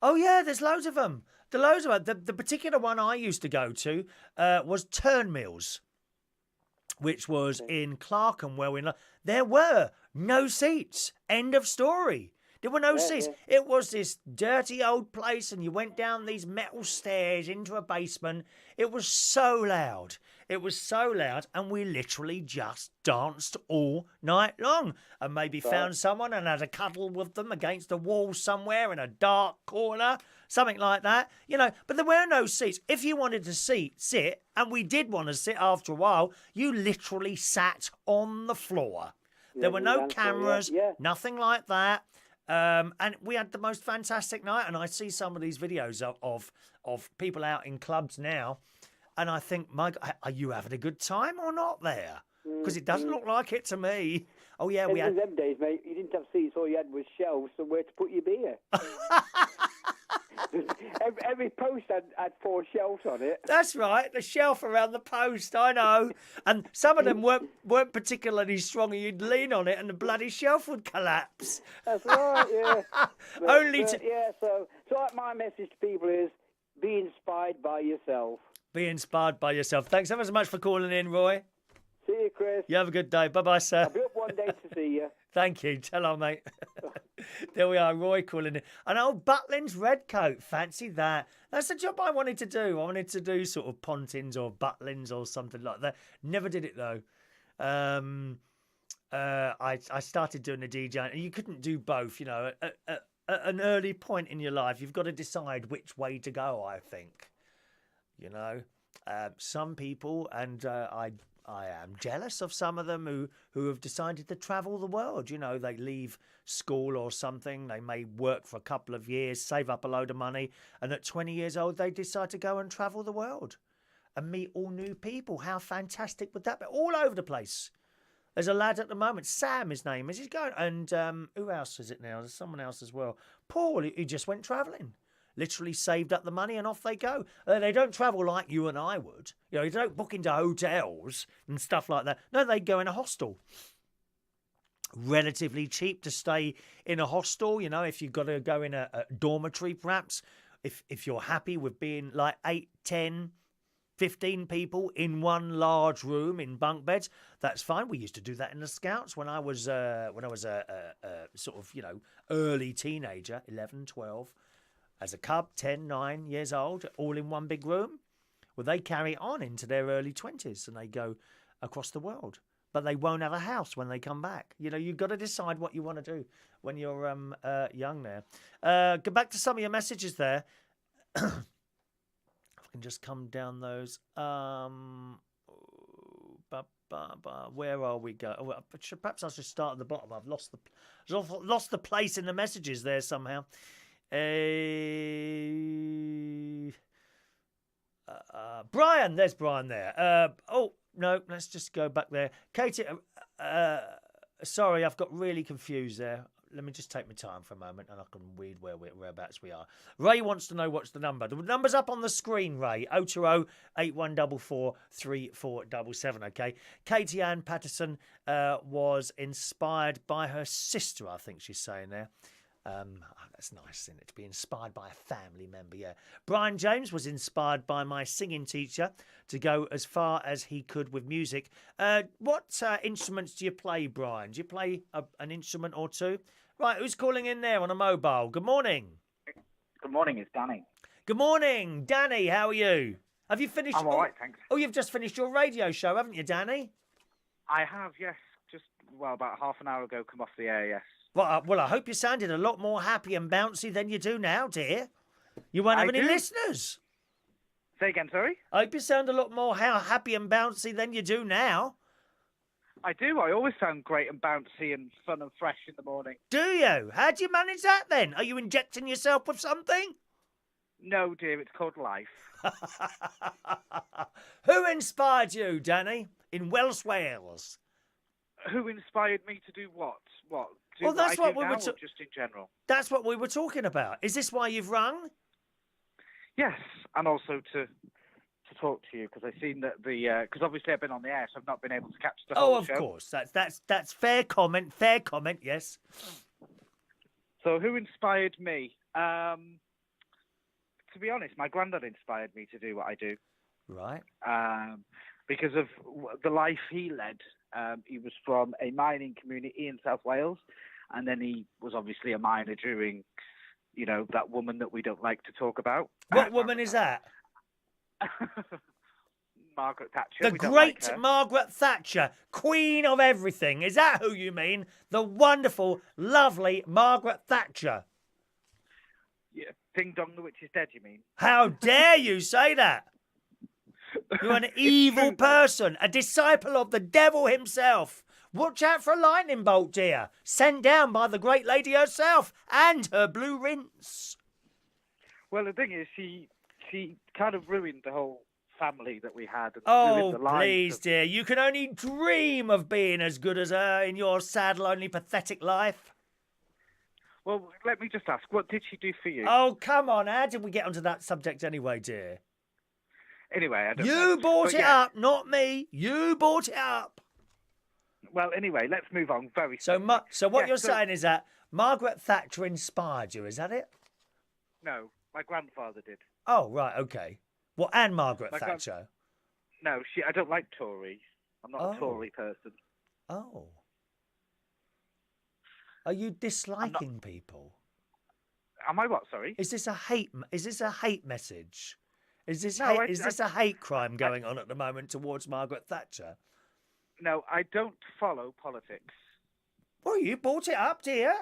Oh, yeah, there's loads of them. The particular one I used to go to was Turnmills, which was in Clerkenwell. There were no seats. End of story. There were no seats. Yeah. It was this dirty old place, and you went down these metal stairs into a basement. It was so loud. And we literally just danced all night long, and maybe found someone and had a cuddle with them against a wall somewhere in a dark corner, something like that. But there were no seats. If you wanted to sit, and we did want to sit after a while, you literally sat on the floor. There were no cameras, nothing like that. And we had the most fantastic night. And I see some of these videos of people out in clubs now, and I think, are you having a good time or not there? Because it doesn't look like it to me. Oh, yeah, we had... In them days, mate, you didn't have seats. All you had was shelves somewhere to put your beer. Every post had 4 shelves on it. That's right, the shelf around the post, I know. And some of them weren't particularly strong, and you'd lean on it and the bloody shelf would collapse. That's right, yeah. So my message to people is, be inspired by yourself. Be inspired by yourself. Thanks ever so much for calling in, Roy. See you, Chris. You have a good day. Bye-bye, sir. I'll be up one day to see you. Thank you. Tell on, mate. There we are, Roy calling in. An old Butlins red coat. Fancy that. That's the job I wanted to do. I wanted to do sort of Pontins or Butlins or something like that. Never did it, though. I started doing the DJ, and you couldn't do both. At an early point in your life, you've got to decide which way to go, I think. some people, and I am jealous of some of them who have decided to travel the world. You know, they leave school or something. They may work for a couple of years, save up a load of money, and at 20 years old, they decide to go and travel the world and meet all new people. How fantastic would that be? All over the place. There's a lad at the moment, Sam, his name is. He's going, and who else is it now? There's someone else as well. Paul, he just went travelling. Literally saved up the money and off they go. They don't travel like you and I would. You know, they don't book into hotels and stuff like that. No, they go in a hostel. Relatively cheap to stay in a hostel. You know, if you've got to go in a dormitory, perhaps. If you're happy with being like 8, 10, 15 people in one large room in bunk beds, that's fine. We used to do that in the Scouts when I was a sort of, you know, early teenager, 11, 12. As a cub, 10, 9 years old, all in one big room. Well, they carry on into their early 20s and they go across the world. But they won't have a house when they come back. You know, you've got to decide what you want to do when you're young there. Go back to some of your messages there. If I can just come down those. Where are we going? Oh, perhaps I should start at the bottom. I've lost the place in the messages there somehow. Brian, there's Brian there. No, let's just go back there. Katie, sorry, I've got really confused there. Let me just take my time for a moment and I can read whereabouts we are. Ray wants to know what's the number. The number's up on the screen, Ray. 020-8144-3477, okay? Katie Ann Patterson was inspired by her sister, I think she's saying there. That's nice, isn't it? To be inspired by a family member, yeah. Brian James was inspired by my singing teacher to go as far as he could with music. What instruments do you play, Brian? Do you play an instrument or two? Right, who's calling in there on a mobile? Good morning. Good morning, it's Danny. Good morning, Danny. How are you? Have you finished? I'm all right, thanks. Oh, you've just finished your radio show, haven't you, Danny? I have, yes. Just, about half an hour ago, come off the air, yes. Well, I hope you sounded a lot more happy and bouncy than you do now, dear. You won't have any listeners. Say again, sorry? I hope you sound a lot more happy and bouncy than you do now. I do. I always sound great and bouncy and fun and fresh in the morning. Do you? How do you manage that then? Are you injecting yourself with something? No, dear, it's called life. Who inspired you, Danny, in Welsh Wales? Who inspired me to do what? What? Well, that's what we were just in general. That's what we were talking about. Is this why you've rung? Yes, and also to talk to you because I've seen that because obviously I've been on the air, so I've not been able to catch the whole show. Oh, of course. That's fair comment. Fair comment. Yes. So who inspired me? To be honest, my granddad inspired me to do what I do. Right. Because of the life he led. He was from a mining community in South Wales, and then he was obviously a miner during, you know, that woman that we don't like to talk about. What woman is that? Margaret Thatcher. The great Margaret Thatcher, Queen of everything. Is that who you mean? The wonderful, lovely Margaret Thatcher. Yeah, Ding Dong the Witch is Dead, you mean? How dare you say that? You're an evil person, a disciple of the devil himself. Watch out for a lightning bolt, dear. Sent down by the great lady herself and her blue rinse. Well, the thing is, she kind of ruined the whole family that we had. And oh, the please, dear. You can only dream of being as good as her in your sad, lonely, pathetic life. Well, let me just ask, what did she do for you? Oh, come on. How did we get onto that subject anyway, dear? Anyway, I don't know. You bought it up, not me. You bought it up. Well, anyway, let's move on very soon. So what you're saying is that Margaret Thatcher inspired you, is that it? No, my grandfather did. Oh, right, okay. Well, and Margaret Thatcher? No, I don't like Tories. I'm not a Tory person. Oh. Are you disliking people? Am I what, sorry? Is this a hate message? Is this a hate crime going on at the moment towards Margaret Thatcher? No, I don't follow politics. Well, you brought it up, dear.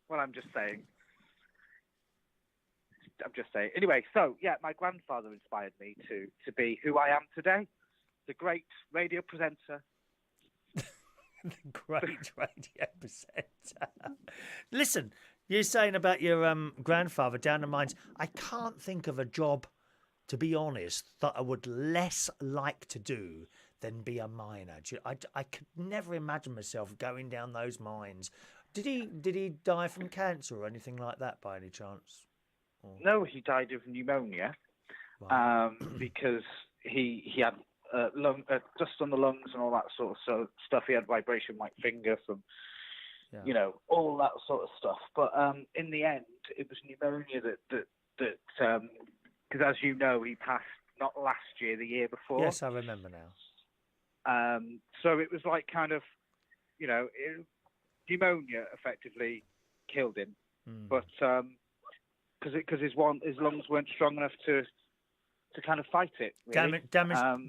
Well, I'm just saying. I'm just saying. Anyway, so yeah, my grandfather inspired me to be who I am today, the great radio presenter. The great radio presenter. Listen, you're saying about your grandfather down the mines. I can't think of a job, to be honest, that I would less like to do than be a miner. I could never imagine myself going down those mines. Did he die from cancer or anything like that by any chance? Or... No, he died of pneumonia. Wow. Because he had dust on the lungs and all that sort of stuff. He had vibration white finger from, you know, all that sort of stuff. But in the end, it was pneumonia that because as you know, he passed not last year, the year before. Yes, I remember now. So it was like kind of, you know, pneumonia effectively killed him, but because his lungs weren't strong enough to kind of fight it. Really.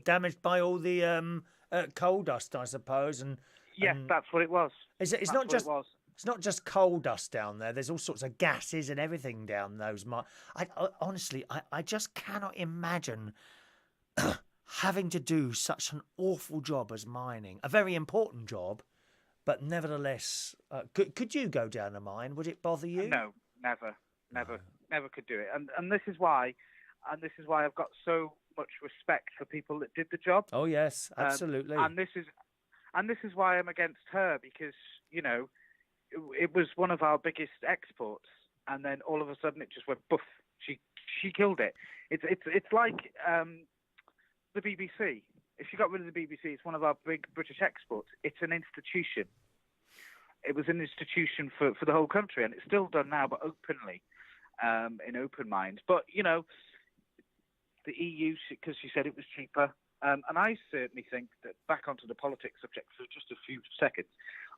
Damaged by all the coal dust, I suppose, and yes, that's what it was. It's not just coal dust down there. There's all sorts of gases and everything down those mines. Honestly, I just cannot imagine having to do such an awful job as mining. A very important job, but nevertheless, could you go down a mine? Would it bother you? No, never could do it. And this is why I've got so much respect for people that did the job. Oh yes, absolutely. And this is why I'm against her, because you know it was one of our biggest exports, and then all of a sudden it just went boof. She killed it. It's like the BBC. If she got rid of the BBC, it's one of our big British exports. It's an institution. It was an institution for the whole country, and it's still done now, but openly, in open minds. But, you know, the EU, because she said it was cheaper, and I certainly think that, back onto the politics subject for just a few seconds,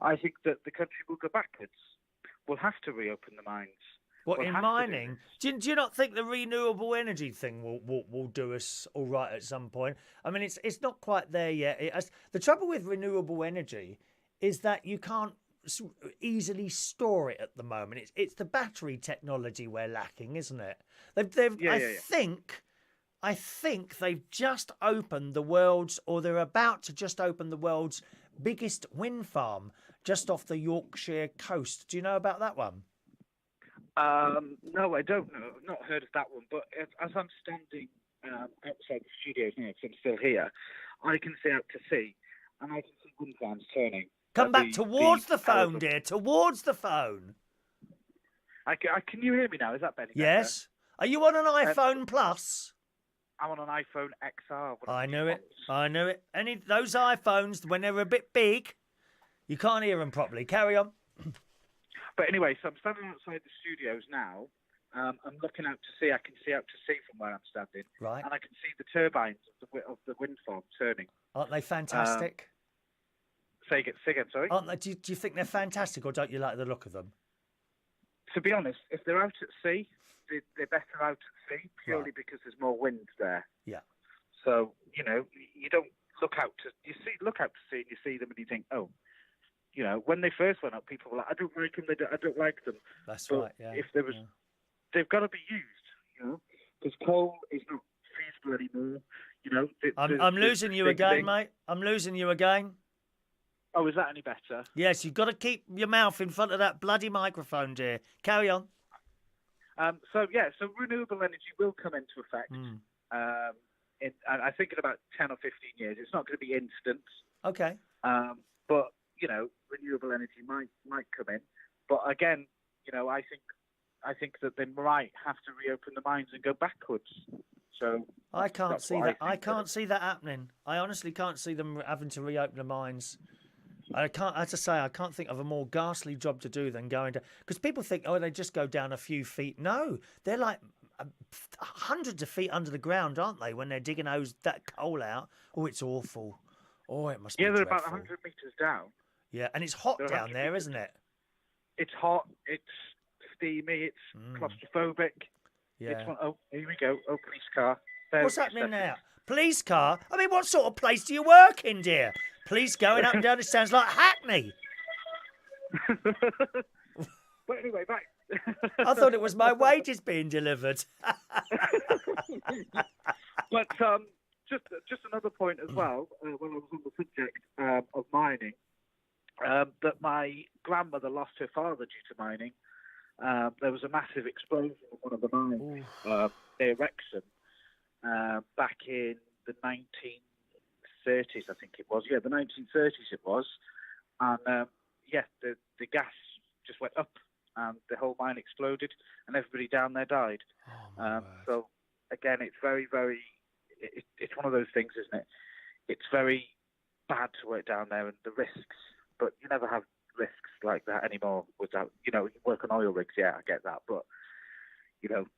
I think that the country will go backwards. We'll have to reopen the mines. What, in mining? Do you not think the renewable energy thing will do us all right at some point? I mean, it's not quite there yet. The trouble with renewable energy is that you can't easily store it at the moment. It's the battery technology we're lacking, isn't it? I think they've just opened the world's, or they're about to just open the world's biggest wind farm just off the Yorkshire coast. Do you know about that one? No, I don't know. I've not heard of that one. But as I'm standing outside the studios now, because I'm still here, I can see out to sea, and I can see wind farms turning. Come back towards the phone, dear. Towards the phone. Can you hear me now? Is that better? Yes. Are you on an iPhone Plus? I'm on an iPhone XR. I knew it. Those iPhones, when they're a bit big, you can't hear them properly. Carry on. But anyway, so I'm standing outside the studios now. I'm looking out to sea. I can see out to sea from where I'm standing. Right. And I can see the turbines of the wind farm turning. Aren't they fantastic? Say again, sorry? Aren't they, do you think they're fantastic, or don't you like the look of them? To be honest, if they're out at sea, they're better out at sea, purely because there's more wind there. Yeah. So, you know, you don't look out to sea and you see them and you think, oh, you know, when they first went up, people were like, I don't like them, I don't like them. That's but right, yeah. If there was, they've got to be used, you know, because coal is not feasible anymore, you know. I'm losing you again, mate. I'm losing you again. Oh, is that any better? Yes, you've got to keep your mouth in front of that bloody microphone, dear. Carry on. So renewable energy will come into effect. I think in about 10 or 15 years. It's not going to be instant. Okay. But you know, renewable energy might come in. But again, you know, I think that they might have to reopen the mines and go backwards. So I can't see that. I can't see that happening. I honestly can't see them having to reopen the mines. I can't. As I say, I can't think of a more ghastly job to do than going to. Because people think, oh, they just go down a few feet. No, they're like hundreds of feet under the ground, aren't they? When they're digging that coal out. Oh, it's awful. Oh, it must be dreadful. Yeah, they're about 100 meters down. Yeah, and it's hot down there, isn't it? It's hot. It's steamy. It's claustrophobic. Yeah. Oh, here we go. Oh, police car. What's happening now? Police car? I mean, what sort of place do you work in, dear? Police going up and down. It sounds like Hackney. But anyway, I thought it was my wages being delivered. But just another point as well, when I was on the subject of mining, that my grandmother lost her father due to mining. There was a massive explosion in one of the mines near Wrexham back in the 1930s, I think it was. Yeah, the 1930s it was. And the gas just went up and the whole mine exploded and everybody down there died. So again, it's very, very, it's one of those things, isn't it? It's very bad to work down there and the risks, but you never have risks like that anymore without, you work on oil rigs, yeah, I get that, but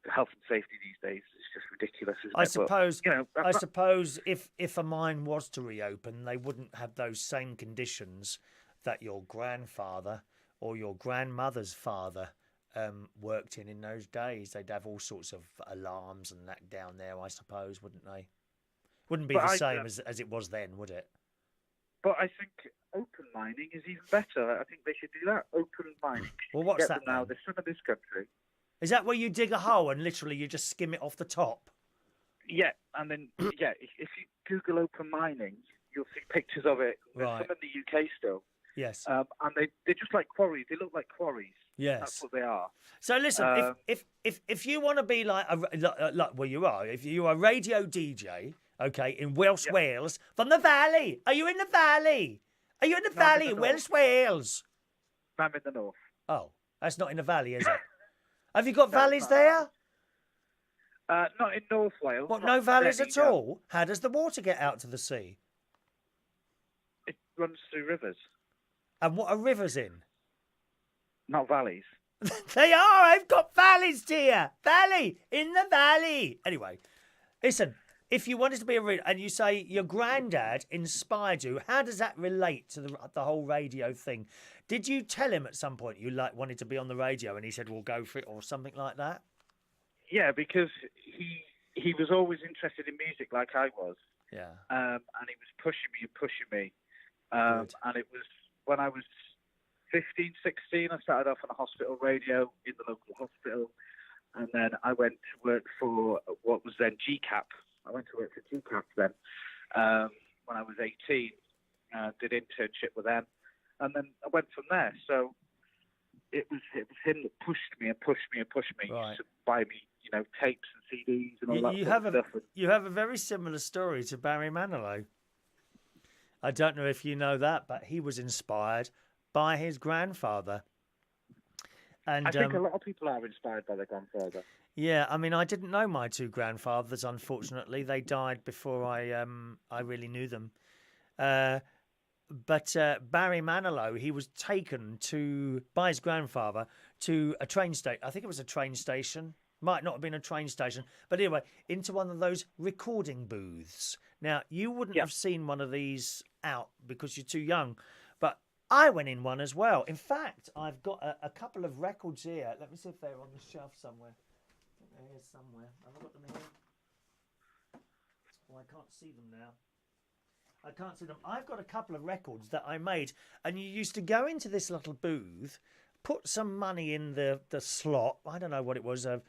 health and safety these days is just ridiculous, isn't it? Suppose, but, I suppose if a mine was to reopen, they wouldn't have those same conditions that your grandfather or your grandmother's father worked in those days. They'd have all sorts of alarms and that down there, I suppose, wouldn't they? Wouldn't be the same as it was then, would it? But I think open mining is even better. I think they should do that. Open mining. Well, what's that now? There's some of this country. Is that where you dig a hole and literally you just skim it off the top? Yeah, and then if you Google open mining, you'll see pictures of it. There's some in the UK still. Yes. And they're just like quarries. They look like quarries. Yes. That's what they are. So listen, if you want to be like you are, if you are a radio DJ, okay, in Welsh Wales, from the Valley. Are you in the Valley? Are you in the Valley in Welsh Wales? I'm in the north. Oh, that's not in the Valley, is it? Have you got valleys there? Not in North Wales. What, no valleys at all? How does the water get out to the sea? It runs through rivers. And what are rivers in? Not valleys. They are. I've got valleys, dear. Valley. In the valley. Anyway, listen, if you wanted to be and you say your granddad inspired you, how does that relate to the whole radio thing? Did you tell him at some point you wanted to be on the radio and he said, we'll go for it or something like that? Yeah, because he was always interested in music like I was. Yeah. And he was pushing me. And it was when I was 15, 16, I started off on a hospital radio in the local hospital. And then I went to work for what was then GCAP. I went to work for GCAP then when I was 18. Did internship with them. And then I went from there. So it was him that pushed me. Right. To buy me, tapes and CDs and all that sort of stuff. You have a very similar story to Barry Manilow. I don't know if you know that, but he was inspired by his grandfather. And I think a lot of people are inspired by their grandfather. Yeah, I mean, I didn't know my two grandfathers, unfortunately. They died before I really knew them. But Barry Manilow, he was taken by his grandfather to a train station. I think it was a train station. Might not have been a train station. But anyway, into one of those recording booths. Now, you wouldn't have seen one of these out because you're too young. But I went in one as well. In fact, I've got a couple of records here. Let me see if they're on the shelf somewhere. I think they're here somewhere. Have I got them here? Oh, I can't see them now. I can't see them. I've got a couple of records that I made, and you used to go into this little booth, put some money in the slot. I don't know what it was, a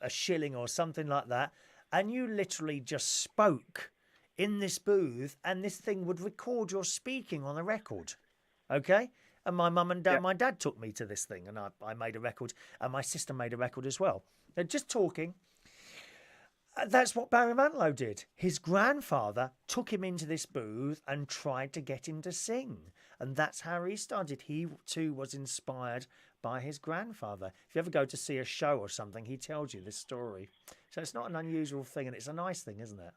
shilling or something like that, and you literally just spoke in this booth, and this thing would record your speaking on a record. Okay? And my mum and my dad took me to this thing, and I made a record, and my sister made a record as well. They're just talking. That's what Barry Manilow did. His grandfather took him into this booth and tried to get him to sing. And that's how he started. He too was inspired by his grandfather. If you ever go to see a show or something, he tells you this story. So it's not an unusual thing, and it's a nice thing, isn't it?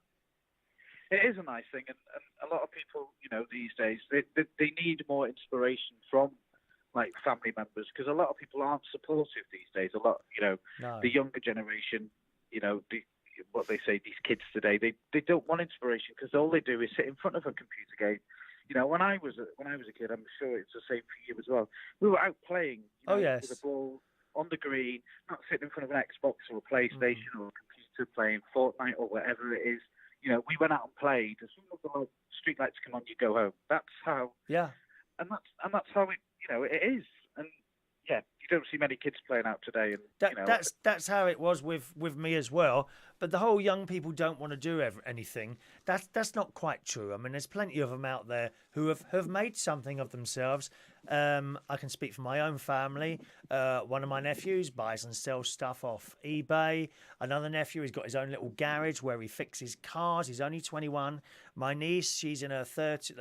It is a nice thing, and a lot of people, these days, they need more inspiration from, like, family members, because a lot of people aren't supportive these days. A lot, the younger generation, what they say, these kids today, they don't want inspiration because all they do is sit in front of a computer game. When I was a kid, I'm sure it's the same for you as well. We were out playing, with a ball on the green, not sitting in front of an Xbox or a PlayStation or a computer playing Fortnite or whatever it is. We went out and played. As soon as the street lights come on, you go home. That's how. Yeah. And that's how it. It is. And yeah, you don't see many kids playing out today. And That's how it was with me as well. But the whole young people don't want to do anything. That's not quite true. I mean, there's plenty of them out there who have made something of themselves. I can speak for my own family. One of my nephews buys and sells stuff off eBay. Another nephew has got his own little garage where he fixes cars. He's only 21. My niece, she's in her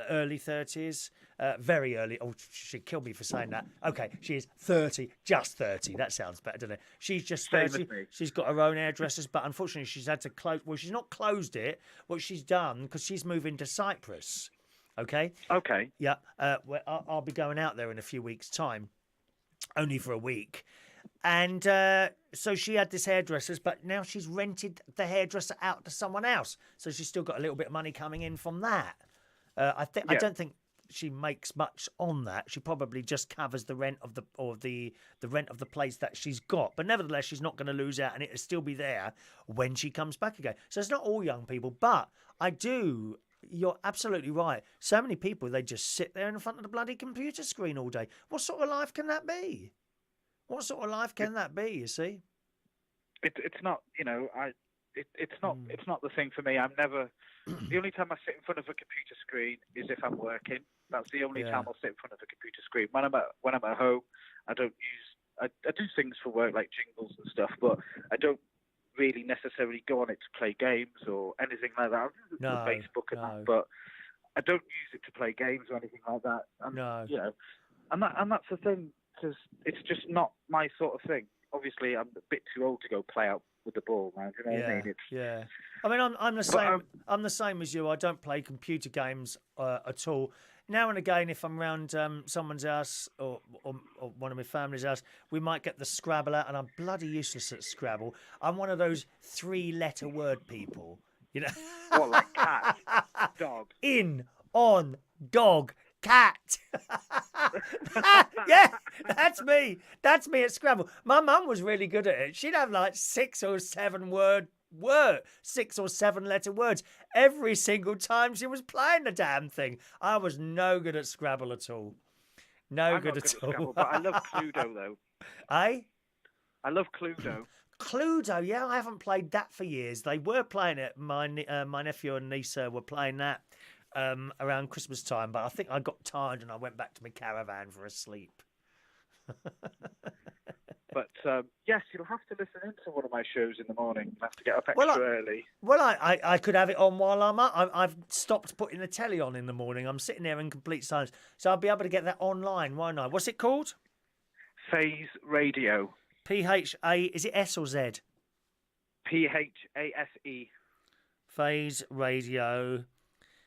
early 30s. Very early. Oh, she'd kill me for saying that. Okay, she is 30, just 30. That sounds better, doesn't it? She's just 30. She's got her own hairdressers, but unfortunately she's had to close. Well, she's not closed it. What she's done, because she's moving to Cyprus. Okay? Okay. Yeah. I'll be going out there in a few weeks' time, only for a week. And so she had this hairdresser's, but now she's rented the hairdresser out to someone else. So she's still got a little bit of money coming in from that. I don't think she makes much on that. She probably just covers the rent of the rent of the place that she's got. But nevertheless, she's not going to lose out, and it'll still be there when she comes back again. So it's not all young people, but I do. You're absolutely right. So many people, they just sit there in front of the bloody computer screen all day. What sort of life can that be? What sort of life can that be? You see, it's not. It's not the thing for me. I'm never. The only time I sit in front of a computer screen is if I'm working. That's the only time I'll sit in front of a computer screen. When I'm at home, I don't use. I do things for work like jingles and stuff, but I don't really necessarily go on it to play games or anything like that. I use it for Facebook and that, but I don't use it to play games or anything like that. And, and that's the thing, because it's just not my sort of thing. Obviously, I'm a bit too old to go play out with the ball now. Do you know what I mean? I mean, I'm the same. I'm the same as you. I don't play computer games at all. Now and again, if I'm around someone's house or one of my family's house, we might get the Scrabble out, and I'm bloody useless at Scrabble. I'm one of those 3-letter word people, you know. What, like cat, dog? In, on, dog, cat. Yeah, that's me. That's me at Scrabble. My mum was really good at it. She'd have like 6 or 7 6 or 7-letter words every single time she was playing the damn thing. I was no good at Scrabble at all. I'm good at all. Scrabble, but I love Cluedo though. Eh? I love Cluedo. Cluedo, yeah, I haven't played that for years. They were playing it. My nephew and niece were playing that around Christmas time, but I think I got tired and I went back to my caravan for a sleep. But yes, you'll have to listen into one of my shows in the morning. You'll have to get up extra early. Well, I could have it on while I'm up. I've stopped putting the telly on in the morning. I'm sitting there in complete silence, so I'll be able to get that online, won't I? What's it called? Phase Radio. PHA. Is it S or Z? PHASE. Phase Radio.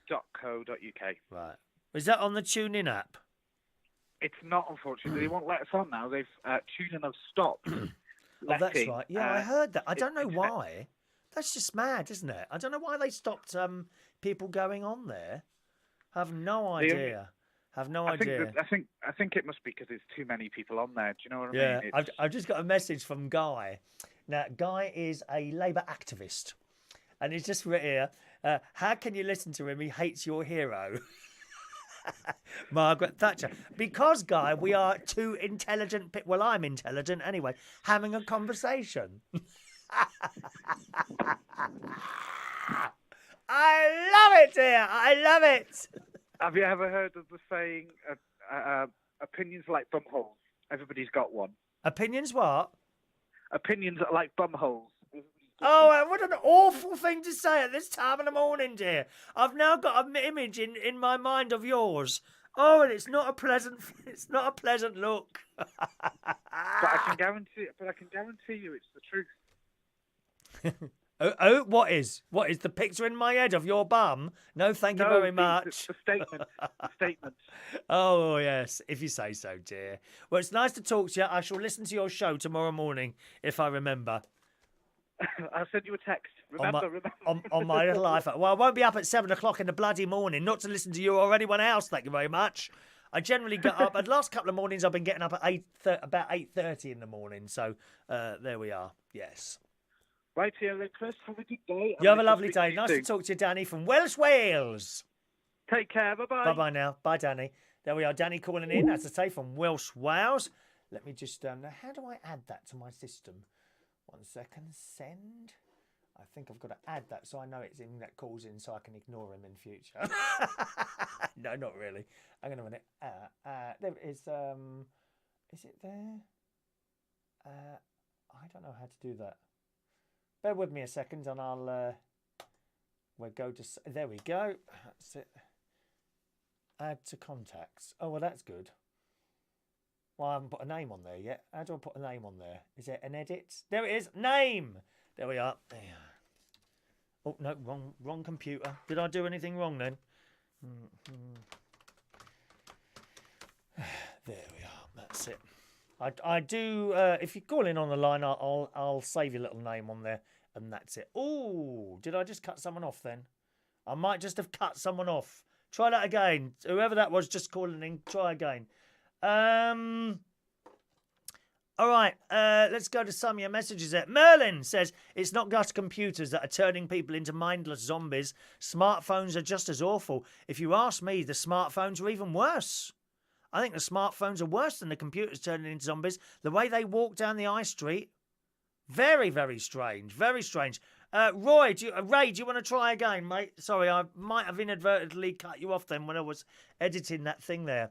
.co.uk. Right. Is that on the TuneIn app? It's not, unfortunately. They won't let us on now. They've TuneIn have stopped. That's right. Yeah, I heard that. I don't know why. That's just mad, isn't it? I don't know why they stopped people going on there. I have no idea. I think it must be because there's too many people on there. Do you know what I mean? I've just got a message from Guy. Now, Guy is a Labour activist, and he's just written here. How can you listen to him? He hates your hero. Margaret Thatcher. Because, Guy, we are two intelligent well, I'm intelligent anyway, having a conversation. I love it, dear. I love it. Have you ever heard of the saying, opinions are like bumholes? Everybody's got one. Opinions what? Opinions are like bumholes. Oh, what an awful thing to say at this time of the morning, dear. I've now got an image in my mind of yours. Oh, and it's not a pleasant look. But I can guarantee you it's the truth. Oh, what is the picture in my head of your bum? No, thank you very much. The statement. The statement. Oh, yes, if you say so, dear. Well, it's nice to talk to you. I shall listen to your show tomorrow morning, if I remember. I'll send you a text. Remember. On my little iPhone. Well, I won't be up at 7 o'clock in the bloody morning, not to listen to you or anyone else, thank you very much. I generally get up, the last couple of mornings I've been getting up at about 8:30 in the morning, so there we are, yes. Right here, Chris, have a good day. You have a lovely day. Nice to talk to you, Danny, from Welsh, Wales. Take care, bye-bye. Bye-bye now. Bye, Danny. There we are, Danny calling in, as I say, from Welsh, Wales. Let me just now how do I add that to my system? 1 second. Send. I think I've got to add that so I know it's him that calls in, so I can ignore him in future. No, not really. Hang on a minute. There it is. Is it there? I don't know how to do that. Bear with me a second, and I'll. We'll go to. There we go. That's it. Add to contacts. Oh well, that's good. Well, I haven't put a name on there yet. How do I put a name on there? Is it an edit? There it is. Name. There we are. There. Oh no, wrong computer. Did I do anything wrong then? There we are. That's it. I do. If you call in on the line, I'll save your little name on there, and that's it. Oh, did I just cut someone off then? I might just have cut someone off. Try that again. Whoever that was just calling in, try again. All right, let's go to some of your messages there. Merlin says, it's not just computers that are turning people into mindless zombies. Smartphones are just as awful. If you ask me, the smartphones are even worse. I think the smartphones are worse than the computers turning into zombies. The way they walk down the high street, very, very strange. Very strange. Ray, do you want to try again, mate? Sorry, I might have inadvertently cut you off then when I was editing that thing there.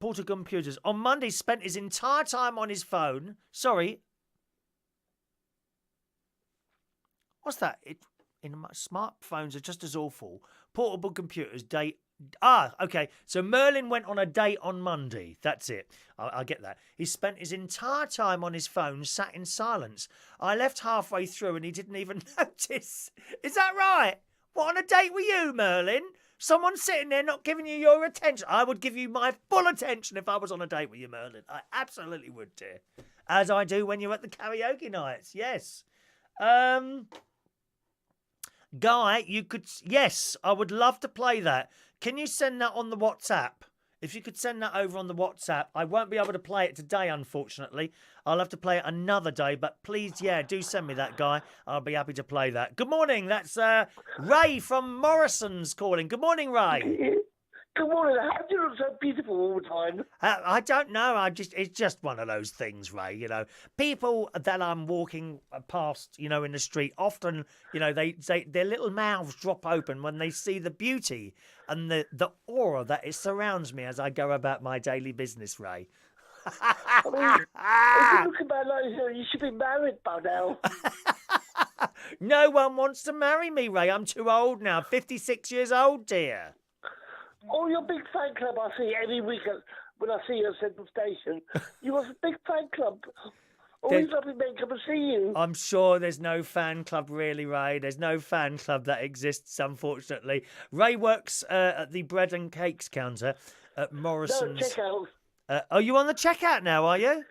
Porter Computers. On Monday, spent his entire time on his phone. Sorry. What's that? Smartphones are just as awful. Portable computers, date. Okay. So Merlin went on a date on Monday. That's it. I get that. He spent his entire time on his phone, sat in silence. I left halfway through and he didn't even notice. Is that right? What, on a date with you, Merlin? Someone sitting there not giving you your attention. I would give you my full attention if I was on a date with you, Merlin. I absolutely would, dear. As I do when you're at the karaoke nights. Yes. Guy, you could... Yes, I would love to play that. Can you send that on the WhatsApp? If you could send that over on the WhatsApp. I won't be able to play it today, unfortunately. I'll have to play it another day. But please, yeah, do send me that, Guy. I'll be happy to play that. Good morning. That's Ray from Morrison's calling. Good morning, Ray. Good morning. How do you look so beautiful all the time? I don't know. It's just one of those things, Ray. You know, people that I'm walking past, you know, in the street, often, you know, their little mouths drop open when they see the beauty and the aura that it surrounds me as I go about my daily business, Ray. I mean, if you look about like you should be married by now. No one wants to marry me, Ray. I'm too old now. 56 years old, dear. Oh, your big fan club I see every week when I see you at Central Station. You have a big fan club. Always lovely men come and see you. I'm sure there's no fan club really, Ray. There's no fan club that exists, unfortunately. Ray works at the bread and cakes counter at Morrison's. No, check out. Are you on the checkout now, are you?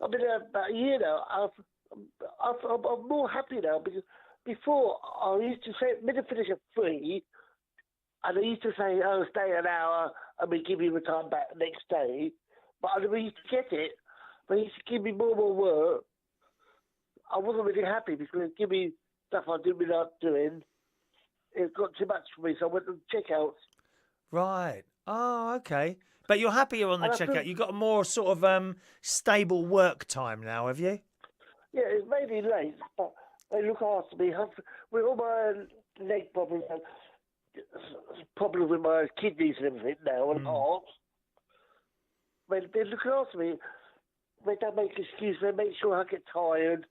I've been there about a year now. I'm more happy now because before I used to say, made a finish at 3. And I used to say, oh, stay an hour and we give you the time back the next day. But I never used to get it. But he used to give me more and more work. I wasn't really happy because he'd give me stuff I didn't really like doing. It got too much for me, so I went to checkouts. Right. Oh, okay. But you're happier on the checkout. You've got a more sort of stable work time now, have you? Yeah, it's maybe late, but they look after me. With all my leg problems and problems with my kidneys and everything now and heart. They look after me. They don't make excuses. They make sure I get tired.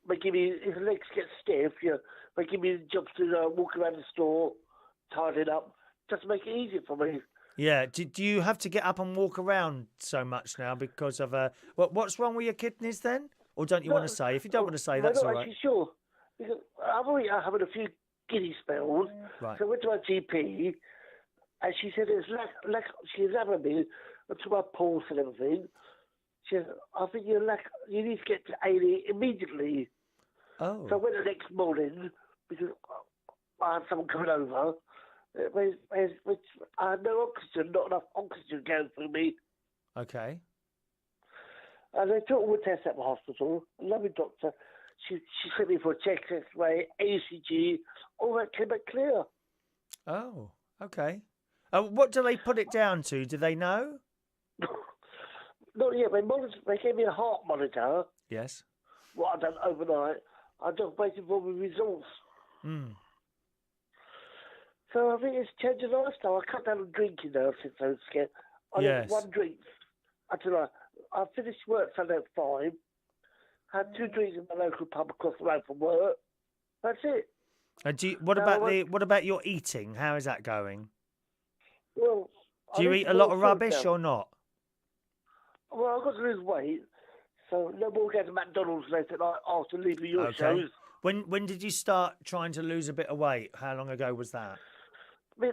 They give me, if the legs get stiff, they give me jobs to walk around the store, tidying up, just to make it easier for me. Yeah. Do you have to get up and walk around so much now because of what's wrong with your kidneys then? Or don't you want to say? If you don't want to say, that's all right. I'm not actually sure. Because I've already having a few kidney spells. Right. So I went to my GP, and she said it's lack. She examined me to my pulse and everything. She said, I think you need to get to A&E immediately. Oh. So I went the next morning because I had someone coming over. Which I had no oxygen, not enough oxygen going through me. Okay. And they took all the tests at the hospital. A lovely doctor. She sent me for a check, X-ray, ACG. All that came back clear. Oh, okay. What do they put it down to? Do they know? Not yet. They gave me a heart monitor. Yes. What I've done overnight. I'm just waiting for the results. Mm. So I think it's changed the lifestyle. I cut down on drinking now since I was scared. I Yes. had one drink. I finished work Sunday at 5. Had 2 drinks in my local pub across the road from work. That's it. What about your eating? How is that going? Well, Do you eat a lot of rubbish or not? Well, I've got to lose weight, so no more going to McDonald's later night after leaving your shows. When did you start trying to lose a bit of weight? How long ago was that? I mean,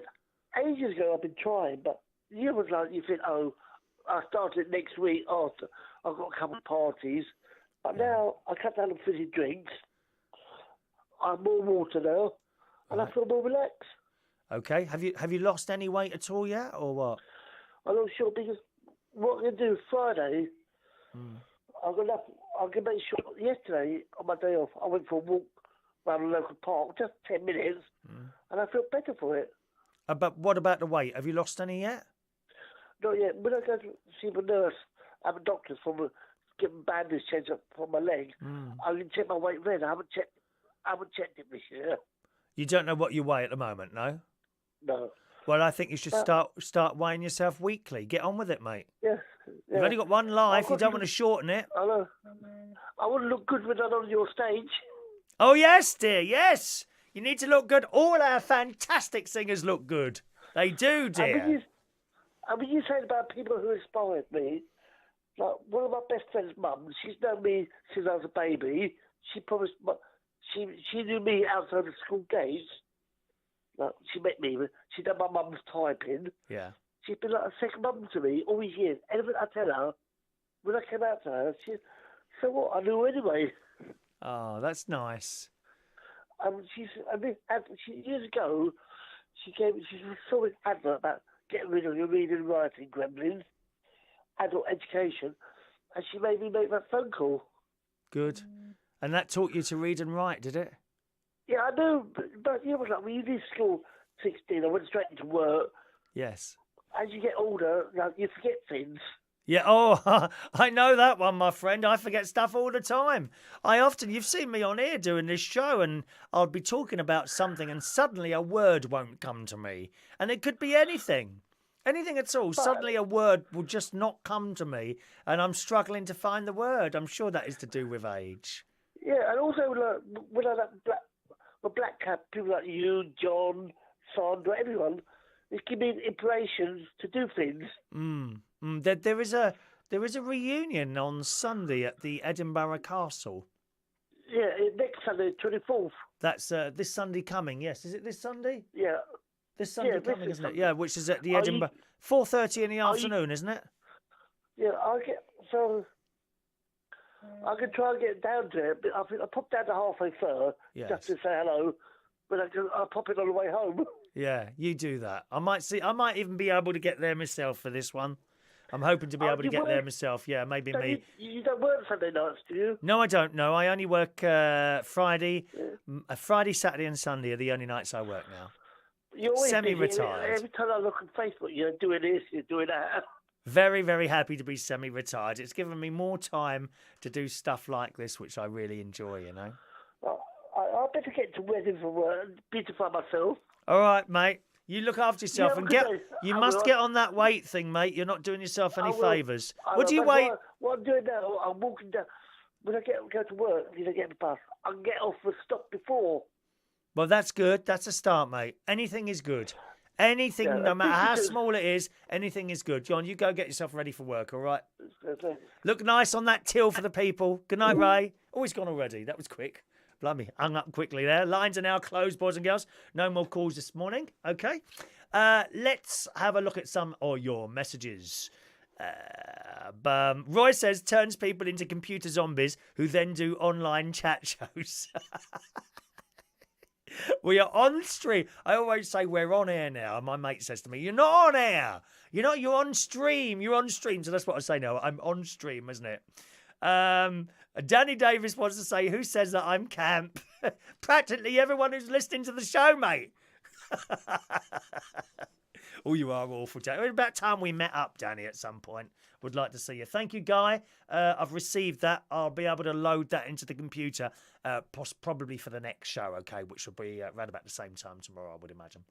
ages ago I've been trying, but you was like, you think, oh, I started next week after I've got a couple of parties. But now I cut down on fizzy drinks. I'm more water now, and I feel more relaxed. Okay. Have you lost any weight at all yet, or what? I'm not sure because what I'm going to do Friday, I'm going to make sure. Yesterday, on my day off, I went for a walk around the local park, just 10 minutes, and I feel better for it. But what about the weight? Have you lost any yet? Not yet. When I go to see my nurse, I'm a doctor for getting bandage changed up for my leg. I can check my weight then. I haven't checked it this year. You don't know what you weigh at the moment, no? No. Well, I think you should start weighing yourself weekly. Get on with it, mate. Yeah. You've only got one life. You don't want to shorten it. I know. I want to look good when I'm on your stage. Oh, yes, dear, yes. You need to look good. All our fantastic singers look good. They do, dear. I mean, you said about people who inspired me. Like, one of my best friend's mum, she's known me since I was a baby. She knew me outside the school gates. Like, she met me. She done my mum's typing. Yeah. She's been like a second mum to me all these years. Anything I tell her, when I came out to her, so what? I knew her anyway. Oh, that's nice. Years ago, she saw an advert about getting rid of your reading and writing gremlins, adult education, and she made me make that phone call. Good. And that taught you to read and write, did it? Yeah, I know, but you know, like when you leave school 16, I went straight into work. Yes. As you get older, you forget things. Yeah, oh, I know that one, my friend. I forget stuff all the time. You've seen me on here doing this show, and I'll be talking about something, and suddenly a word won't come to me. And it could be anything. Anything at all. Suddenly a word will just not come to me, and I'm struggling to find the word. I'm sure that is to do with age. Yeah, and also when I black cap, people like you, John, Sandra, everyone, it's giving me inspirations to do things. There is a reunion on Sunday at the Edinburgh Castle. Yeah, next Sunday, 24th. That's this Sunday coming. Yes, is it this Sunday? Yeah. This Sunday coming, isn't it? Yeah, which is at the Edinburgh 4:30 in the afternoon, isn't it? Yeah, I can try and get down to it, but I think I'll pop down to halfway first just to say hello. But I'll pop it on the way home. Yeah, you do that. I might even be able to get there myself for this one. I'm hoping to be able to get there myself. Yeah, maybe me. You don't work Sunday nights, do you? No, I don't. No, I only work Friday. Friday, Saturday, and Sunday are the only nights I work now. You're always semi-retired. Every time I look on Facebook, you're doing this, you're doing that. Very, very happy to be semi-retired. It's given me more time to do stuff like this, which I really enjoy, you know. Well, I better get to wedding for work and beautify myself. All right, mate. You look after yourself and you must get on that weight thing, mate. You're not doing yourself any favours. What do you weigh? What I'm doing now, I'm walking down. When I go to work, I get the bus. I can get off the stop before. Well, that's good. That's a start, mate. Anything is good. Anything, no matter how small it is, anything is good. John, you go get yourself ready for work, all right? Look nice on that till for the people. Good night, Ray. Oh, he's gone already. That was quick. Blimey, hung up quickly there. Lines are now closed, boys and girls. No more calls this morning. Okay. Let's have a look at some of your messages. Roy says, turns people into computer zombies who then do online chat shows. We are on stream. I always say we're on air now. My mate says to me, you're not on air. You're on stream. You're on stream. So that's what I say now. I'm on stream, isn't it? Danny Davis wants to say, who says that I'm camp? Practically everyone who's listening to the show, mate. Oh, you are awful, Danny. It's about time we met up, Danny, at some point. Would like to see you. Thank you, Guy. I've received that. I'll be able to load that into the computer probably for the next show, okay, which will be around about the same time tomorrow, I would imagine.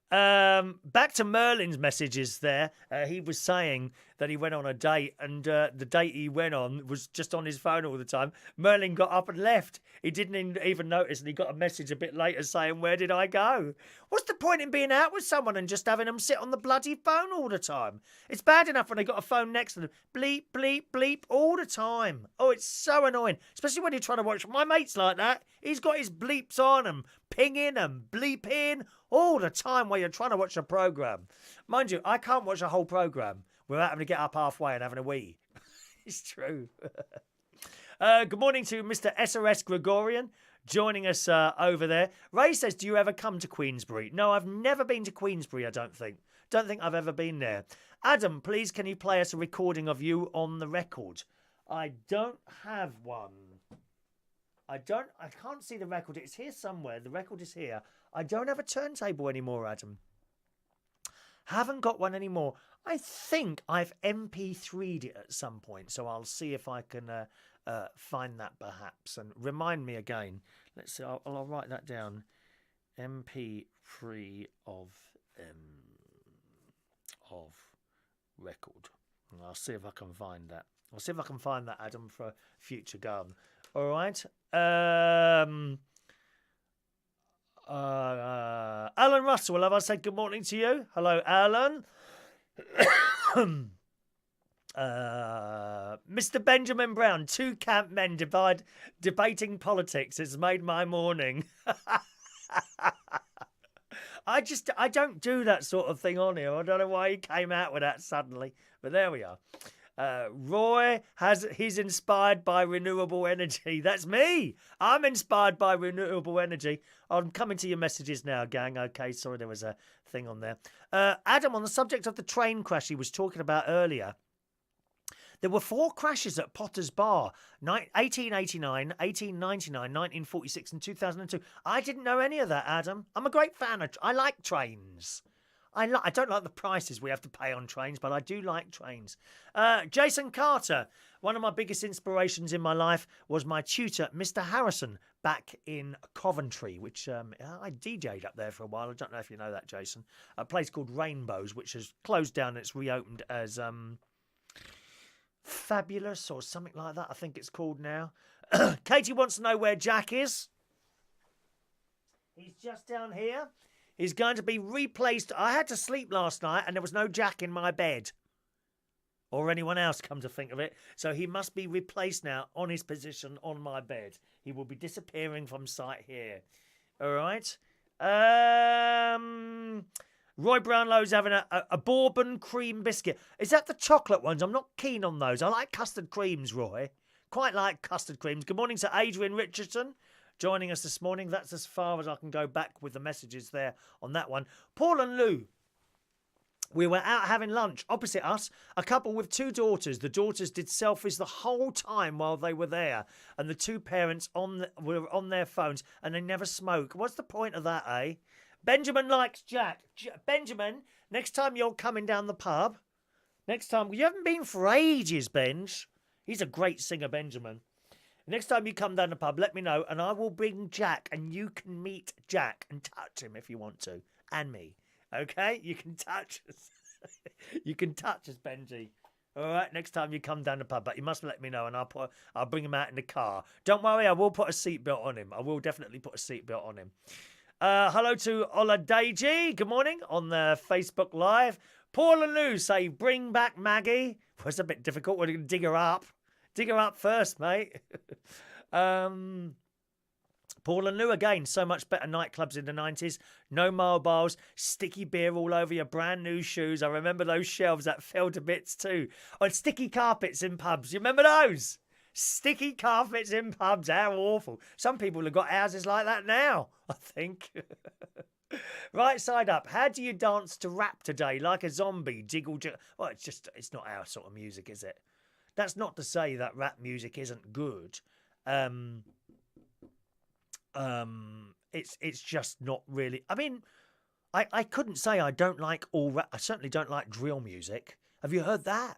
Back to Merlin's messages there. He was saying that he went on a date, and the date he went on was just on his phone all the time. Merlin got up and left. He didn't even notice, and he got a message a bit later saying, "Where did I go?" What's the point in being out with someone and just having them sit on the bloody phone all the time? It's bad enough when they got a phone next to them. Bleep, bleep, bleep all the time. Oh, it's so annoying, especially when you're trying to watch. My mate's like that. He's got his bleeps on and pinging and bleeping all the time while you're trying to watch a programme. Mind you, I can't watch a whole programme without having to get up halfway and having a wee. It's true. Good morning to Mr. SRS Gregorian joining us over there. Ray says, do you ever come to Queensbury? No, I've never been to Queensbury, I don't think. Don't think I've ever been there. Adam, please, can you play us a recording of you on the record? I don't have one. I can't see the record. It's here somewhere. The record is here. I don't have a turntable anymore, Adam. Haven't got one anymore. I think I've MP3'd it at some point, so I'll see if I can find that perhaps. And remind me again. Let's see. I'll write that down. MP3 of record. And I'll see if I can find that. I'll see if I can find that, Adam, for future garden. All right. Alan Russell, have I said good morning to you? Hello, Alan. Mr. Benjamin Brown, two camp men debating politics has made my morning. I don't do that sort of thing on here. I don't know why he came out with that suddenly, but there we are. Roy he's inspired by renewable energy. That's me. I'm inspired by renewable energy. I'm coming to your messages now, gang. Okay, sorry, there was a thing on there. Adam, on the subject of the train crash he was talking about earlier, there were 4 crashes at Potter's Bar, 1889, 1899, 1946 and 2002. I didn't know any of that, Adam. I'm a great fan I like trains. I don't like the prices we have to pay on trains, but I do like trains. Jason Carter, one of my biggest inspirations in my life was my tutor, Mr. Harrison, back in Coventry, which I DJ'd up there for a while. I don't know if you know that, Jason. A place called Rainbows, which has closed down and it's reopened as Fabulous or something like that, I think it's called now. Katie wants to know where Jack is. He's just down here. He's going to be replaced. I had to sleep last night and there was no Jack in my bed. Or anyone else, come to think of it. So he must be replaced now on his position on my bed. He will be disappearing from sight here. All right. Roy Brownlow's having a bourbon cream biscuit. Is that the chocolate ones? I'm not keen on those. I like custard creams, Roy. Quite like custard creams. Good morning to Adrian Richardson joining us this morning. That's as far as I can go back with the messages there on that one. Paul and Lou. We were out having lunch. Opposite us, a couple with 2 daughters. The daughters did selfies the whole time while they were there. And the 2 parents were on their phones and they never smoke. What's the point of that, eh? Benjamin likes Jack. Benjamin, next time you're coming down the pub, next time... You haven't been for ages, Benj. He's a great singer, Benjamin. Next time you come down the pub, let me know and I will bring Jack and you can meet Jack and touch him if you want to. And me. Okay? You can touch us. You can touch us, Benji. All right? Next time you come down the pub. But you must let me know and I'll bring him out in the car. Don't worry, I will put a seatbelt on him. I will definitely put a seatbelt on him. Hello to Oladeji. Good morning on the Facebook Live. Paul and Lou say, bring back Maggie. Well, it's a bit difficult. We're going to dig her up. Dig her up first, mate. Paul and Lou again. So much better nightclubs in the 90s. No mobiles. Sticky beer all over your brand new shoes. I remember those shelves that fell to bits too. Oh, sticky carpets in pubs. You remember those? Sticky carpets in pubs. How awful. Some people have got houses like that now, I think. Right side up. How do you dance to rap today? Like a zombie? Jiggle. Well, it's not our sort of music, is it? That's not to say that rap music isn't good. It's just not really. I mean, I couldn't say I don't like all rap. I certainly don't like drill music. Have you heard that?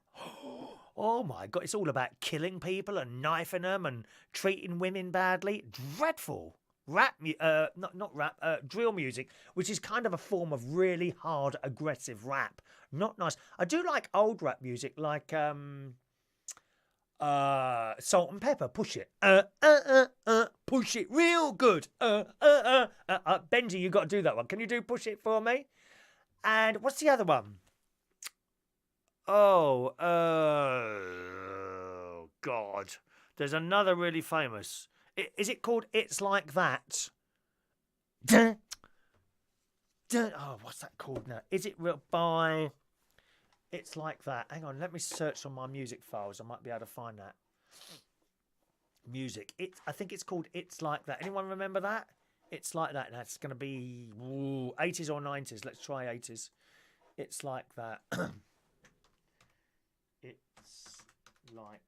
Oh my God, it's all about killing people and knifing them and treating women badly. Dreadful. Not rap, drill music, which is kind of a form of really hard, aggressive rap. Not nice. I do like old rap music, like Salt and Pepper, Push It. Push It real good. Benji, you got to do that one. Can you do Push It for me? And what's the other one? Oh, God. There's another really famous. Is it called It's Like That? Oh, what's that called now? Is it by... It's Like That. Hang on, let me search on my music files. I might be able to find that. Music. I think it's called It's Like That. Anyone remember that? It's Like That. That's going to be 80s or 90s. Let's try 80s. It's Like That. It's like...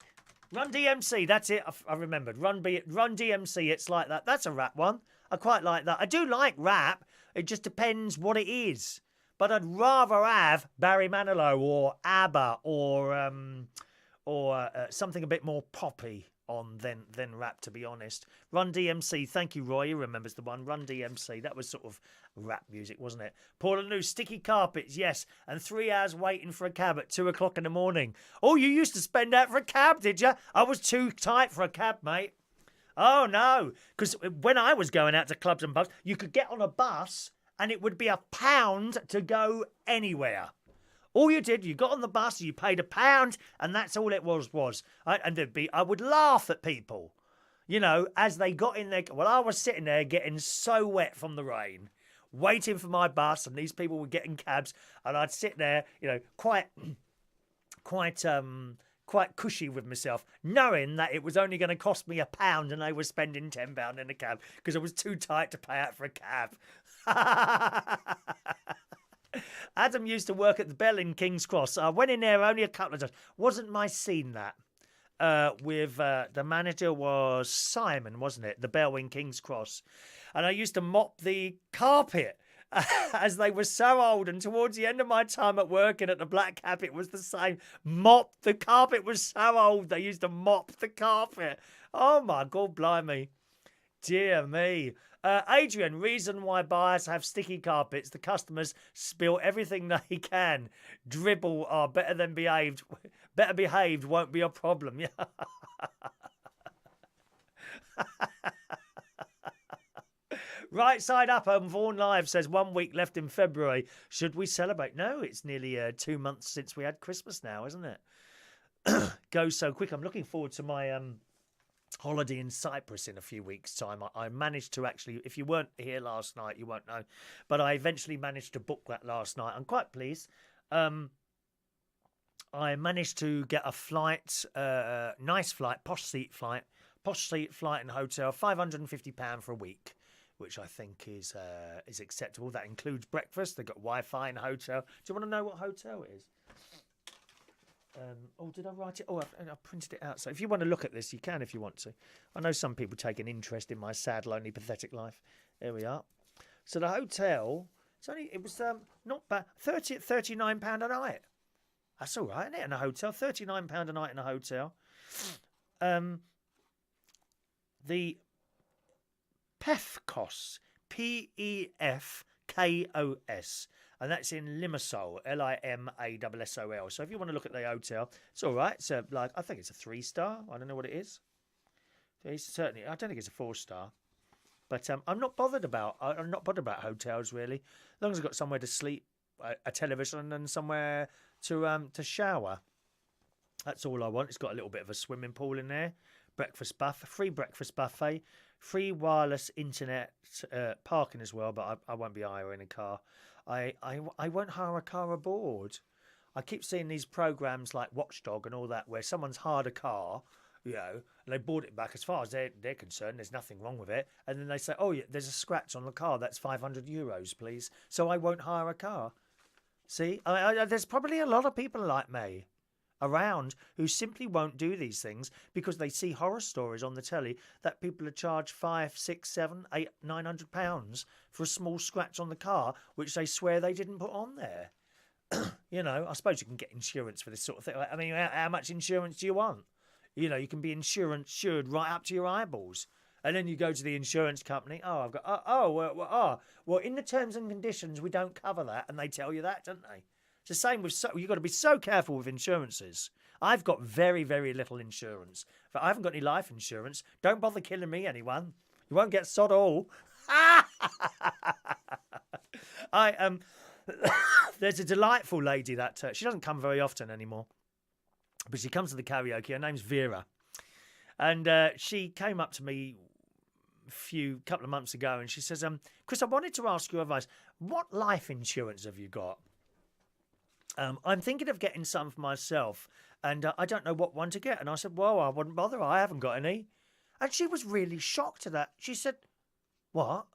Run DMC, that's it. I remembered. Run DMC, It's Like That. That's a rap one. I quite like that. I do like rap. It just depends what it is. But I'd rather have Barry Manilow or ABBA or something a bit more poppy on than rap, to be honest. Run DMC, thank you, Roy. He remembers the one. Run DMC, that was sort of rap music, wasn't it? Paul New, Sticky Carpets, yes. And 3 hours waiting for a cab at 2 o'clock in the morning. Oh, you used to spend that for a cab, did you? I was too tight for a cab, mate. Oh, no. Because when I was going out to clubs and pubs, you could get on a bus and it would be £1 to go anywhere. All you did, you got on the bus, you paid £1, and that's all it was. And I would laugh at people, you know, as they got in there. Well, I was sitting there getting so wet from the rain, waiting for my bus, and these people were getting cabs, and I'd sit there, you know, quite cushy with myself, knowing that it was only going to cost me £1 and they were spending £10 in a cab because I was too tight to pay out for a cab. Adam used to work at the Bell in King's Cross. I went in there only a couple of times. Wasn't my scene that. With the manager was Simon, wasn't it? The Bell in King's Cross. And I used to mop the carpet as they were so old. And towards the end of my time at working at the Black Cap, it was the same. Mop. The carpet was so old, they used to mop the carpet. Oh, my God, blimey. Dear me. Adrian, reason why buyers have sticky carpets, the customers spill everything they can. Dribble are better behaved won't be a problem. Yeah. Right side up on Vaughan Live says 1 week left in February. Should we celebrate? No, it's nearly 2 months since we had Christmas now, isn't it? Goes so quick. I'm looking forward to my holiday in Cyprus in a few weeks' time. I managed to actually, if you weren't here last night, you won't know, but I eventually managed to book that last night. I'm quite pleased. I managed to get a flight, nice flight, posh seat flight and hotel, £550 for a week, which I think is acceptable. That includes breakfast. They've got Wi-Fi in the hotel. Do you want to know what hotel it is? Did I write it? I printed it out. So if you want to look at this, you can if you want to. I know some people take an interest in my sad, lonely, pathetic life. There we are. So the hotel, it was not bad. £39 a night. That's all right, isn't it? In a hotel, £39 a night in a hotel. The PEFKOS, PEFKOS. And that's in Limassol, Limassol. So if you want to look at the hotel, it's all right. So I think it's a 3-star. I don't know what it is. It's certainly, I don't think it's a 4-star. But I'm not bothered about hotels really. As long as I've got somewhere to sleep, a television, and somewhere to shower. That's all I want. It's got a little bit of a swimming pool in there. Free breakfast buffet, free wireless internet, parking as well. But I won't be hiring a car. I won't hire a car aboard. I keep seeing these programs like Watchdog and all that where someone's hired a car, you know, and they bought it back. As far as they're concerned, there's nothing wrong with it. And then they say, oh, yeah, there's a scratch on the car. That's €500, please. So I won't hire a car. See, there's probably a lot of people like me. around who simply won't do these things because they see horror stories on the telly that people are charged £500, £600, £700, £900 for a small scratch on the car, which they swear they didn't put on there. You know, I suppose you can get insurance for this sort of thing. I mean, how much insurance do you want? You know, you can be insured right up to your eyeballs. And then you go to the insurance company. Oh, I've got. Well, in the terms and conditions, we don't cover that, and they tell you that, don't they? It's the same with. You've got to be so careful with insurances. I've got very, very little insurance. But I haven't got any life insurance. Don't bother killing me, anyone. You won't get sod all. There's a delightful lady that she doesn't come very often anymore, but she comes to the karaoke. Her name's Vera, and she came up to me couple of months ago, and she says, Chris, I wanted to ask your advice. What life insurance have you got? I'm thinking of getting some for myself, and I don't know what one to get. And I said, well, I wouldn't bother. I haven't got any. And she was really shocked at that. She said, what?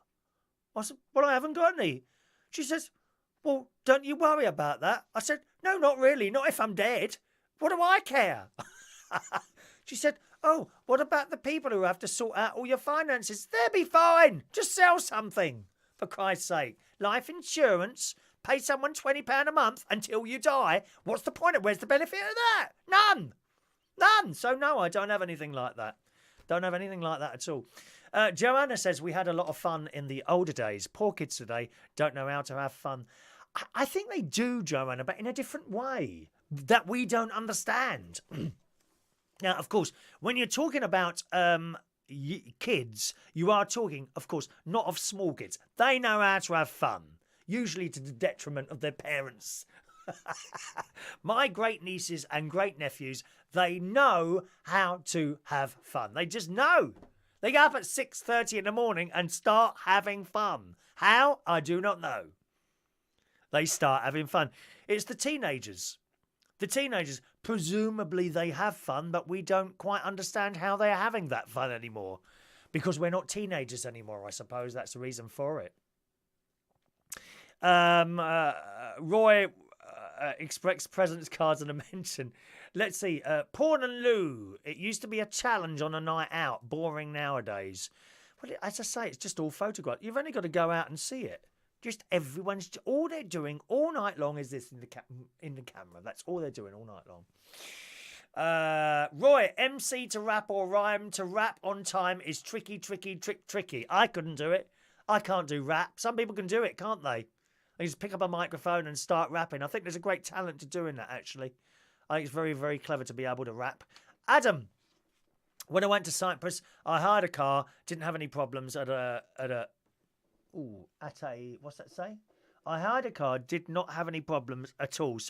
I said, well, I haven't got any. She says, well, don't you worry about that. I said, no, not really. Not if I'm dead. What do I care? She said, oh, what about the people who have to sort out all your finances? They'll be fine. Just sell something, for Christ's sake. Life insurance, pay someone £20 a month until you die. What's the point of where's the benefit of that? None. So, no, I don't have anything like that. Don't have anything like that at all. Joanna says we had a lot of fun in the older days. Poor kids today don't know how to have fun. I think they do, Joanna, but in a different way that we don't understand. Now, of course, when you're talking about kids, you are talking, of course, not of small kids. They know how to have fun, usually to the detriment of their parents. My great nieces and great nephews, they know how to have fun. They just know. They get up at 6:30 in the morning and start having fun. How? I do not know. They start having fun. It's the teenagers. The teenagers, presumably they have fun, but we don't quite understand how they're having that fun anymore. Because we're not teenagers anymore, I suppose that's the reason for it. Roy expects presents cards and a mention. Let's see. Porn and loo. It used to be a challenge on a night out. Boring nowadays. Well, as I say, it's just all photographed. You've only got to go out and see it. Just everyone's all they're doing all night long is this in the camera. That's all they're doing all night long. Roy, MC to rap or rhyme to rap on time is tricky. I couldn't do it. I can't do rap. Some people can do it, can't they? They just pick up a microphone and start rapping. I think there's a great talent to doing that, actually. I think it's very, very clever to be able to rap. Adam, when I went to Cyprus, I hired a car, didn't have any problems what's that say? I hired a car, did not have any problems at all,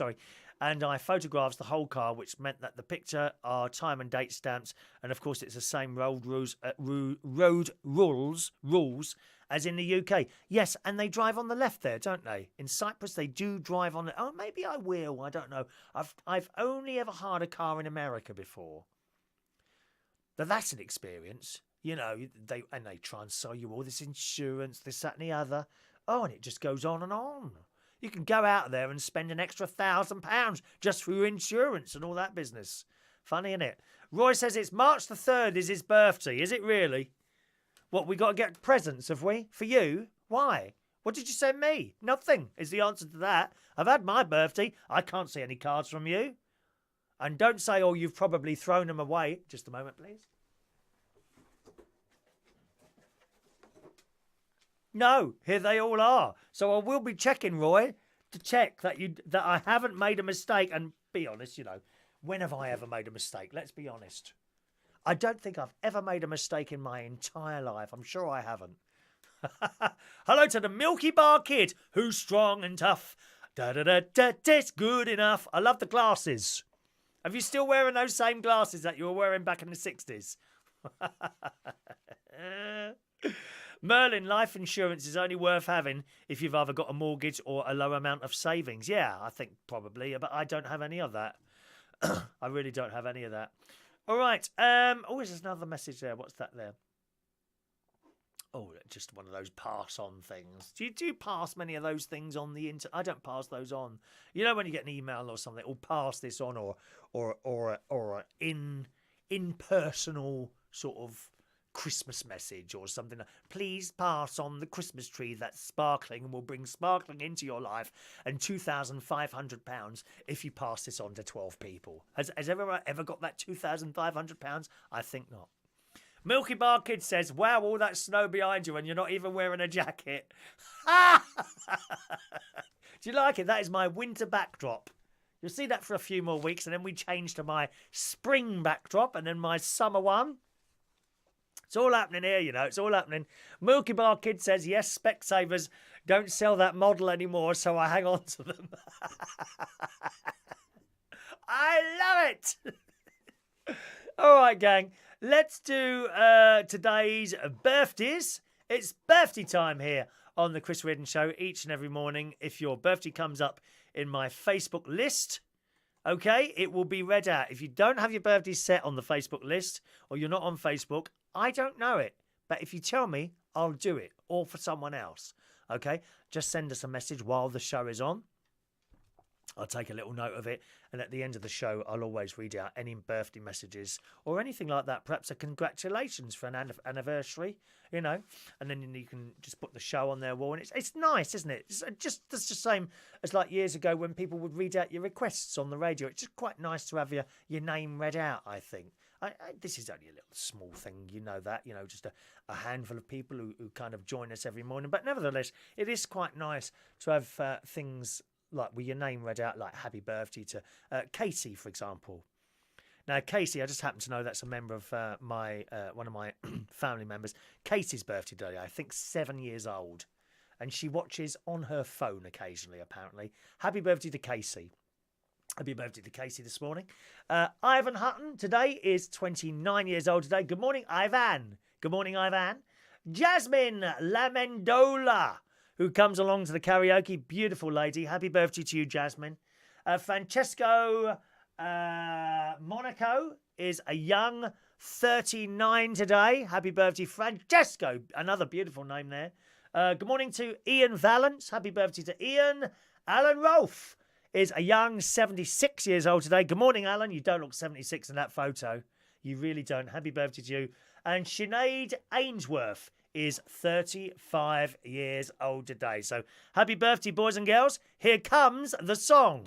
and I photographed the whole car, which meant that the picture are time and date stamps, and of course it's the same road rules as in the UK. Yes, and they drive on the left there, don't they? In Cyprus they do drive on the... Oh, maybe I will, I don't know. I've only ever hired a car in America before. But that's an experience. You know, they try and sell you all this insurance, this, that and the other. Oh, and it just goes on and on. You can go out there and spend an extra £1,000 just for your insurance and all that business. Funny, isn't it? Roy says it's March the 3rd is his birthday. Is it really? What, we got to get presents, have we? For you? Why? What did you send me? Nothing is the answer to that. I've had my birthday. I can't see any cards from you. And don't say, oh, you've probably thrown them away. Just a moment, please. No, here they all are. So I will be checking, Roy, to check that I haven't made a mistake. And be honest, you know, when have I ever made a mistake? Let's be honest. I don't think I've ever made a mistake in my entire life. I'm sure I haven't. Hello to the Milky Bar Kid, who's strong and tough. It's good enough. I love the glasses. Are you still wearing those same glasses that you were wearing back in the 60s? Merlin, life insurance is only worth having if you've either got a mortgage or a low amount of savings. Yeah, I think probably, but I don't have any of that. I really don't have any of that. All right. There's another message there. What's that there? just one of those pass-on things. Do you pass many of those things on the internet? I don't pass those on. You know, when you get an email or something, pass this on, or in personal sort of Christmas message or something. Please pass on the Christmas tree that's sparkling and will bring sparkling into your life, and £2,500 if you pass this on to 12 people. Has everyone ever got that £2,500? I think not. Milky Bar Kid says, wow, all that snow behind you and you're not even wearing a jacket. Do you like it? That is my winter backdrop. You'll see that for a few more weeks, and then we change to my spring backdrop and then my summer one. It's all happening here, you know. It's all happening. Milky Bar Kid says, yes, Specsavers don't sell that model anymore, so I hang on to them. I love it. All right, gang. Let's do today's birthdays. It's birthday time here on the Chris Reardon Show each and every morning. If your birthday comes up in my Facebook list, okay, it will be read out. If you don't have your birthday set on the Facebook list, or you're not on Facebook, I don't know it. But if you tell me, I'll do it, or for someone else. Okay, just send us a message while the show is on. I'll take a little note of it, and at the end of the show, I'll always read out any birthday messages or anything like that. Perhaps a congratulations for an anniversary, you know, and then you can just put the show on their wall, and it's nice, isn't it? It's just the same as like years ago when people would read out your requests on the radio. It's just quite nice to have your name read out, I think. This is only a little small thing, you know that, you know, just a handful of people who kind of join us every morning. But nevertheless, it is quite nice to have things like with your name read out, like happy birthday to Casey, for example. Now, Casey, I just happen to know that's a member of one of my family members. Casey's birthday today, I think 7 years old. And she watches on her phone occasionally, apparently. Happy birthday to Casey. Happy birthday to Casey this morning. Ivan Hutton today is 29 years old today. Good morning, Ivan. Good morning, Ivan. Jasmine Lamendola, who comes along to the karaoke. Beautiful lady. Happy birthday to you, Jasmine. Francesco Monaco is a young 39 today. Happy birthday, Francesco. Another beautiful name there. Good morning to Ian Valance. Happy birthday to Ian. Alan Rolfe is a young 76 years old today. Good morning, Alan. You don't look 76 in that photo. You really don't. Happy birthday to you. And Sinead Ainsworth is 35 years old today. So happy birthday, boys and girls. Here comes the song.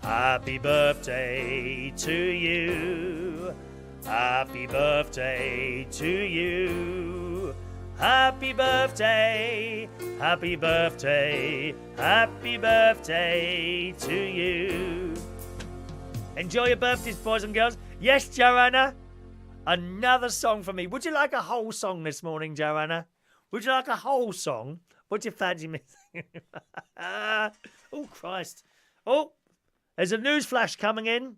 Happy birthday to you. Happy birthday to you. Happy birthday. Happy birthday. Happy birthday to you. Enjoy your birthdays, boys and girls. Yes, Joanna. Another song for me. Would you like a whole song this morning, Joanna? Would you like a whole song? What do you fancy me? Oh, Christ. Oh, there's a news flash coming in.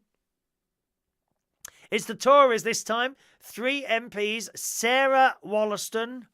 It's the Tories this time. 3 MPs, Sarah Wollaston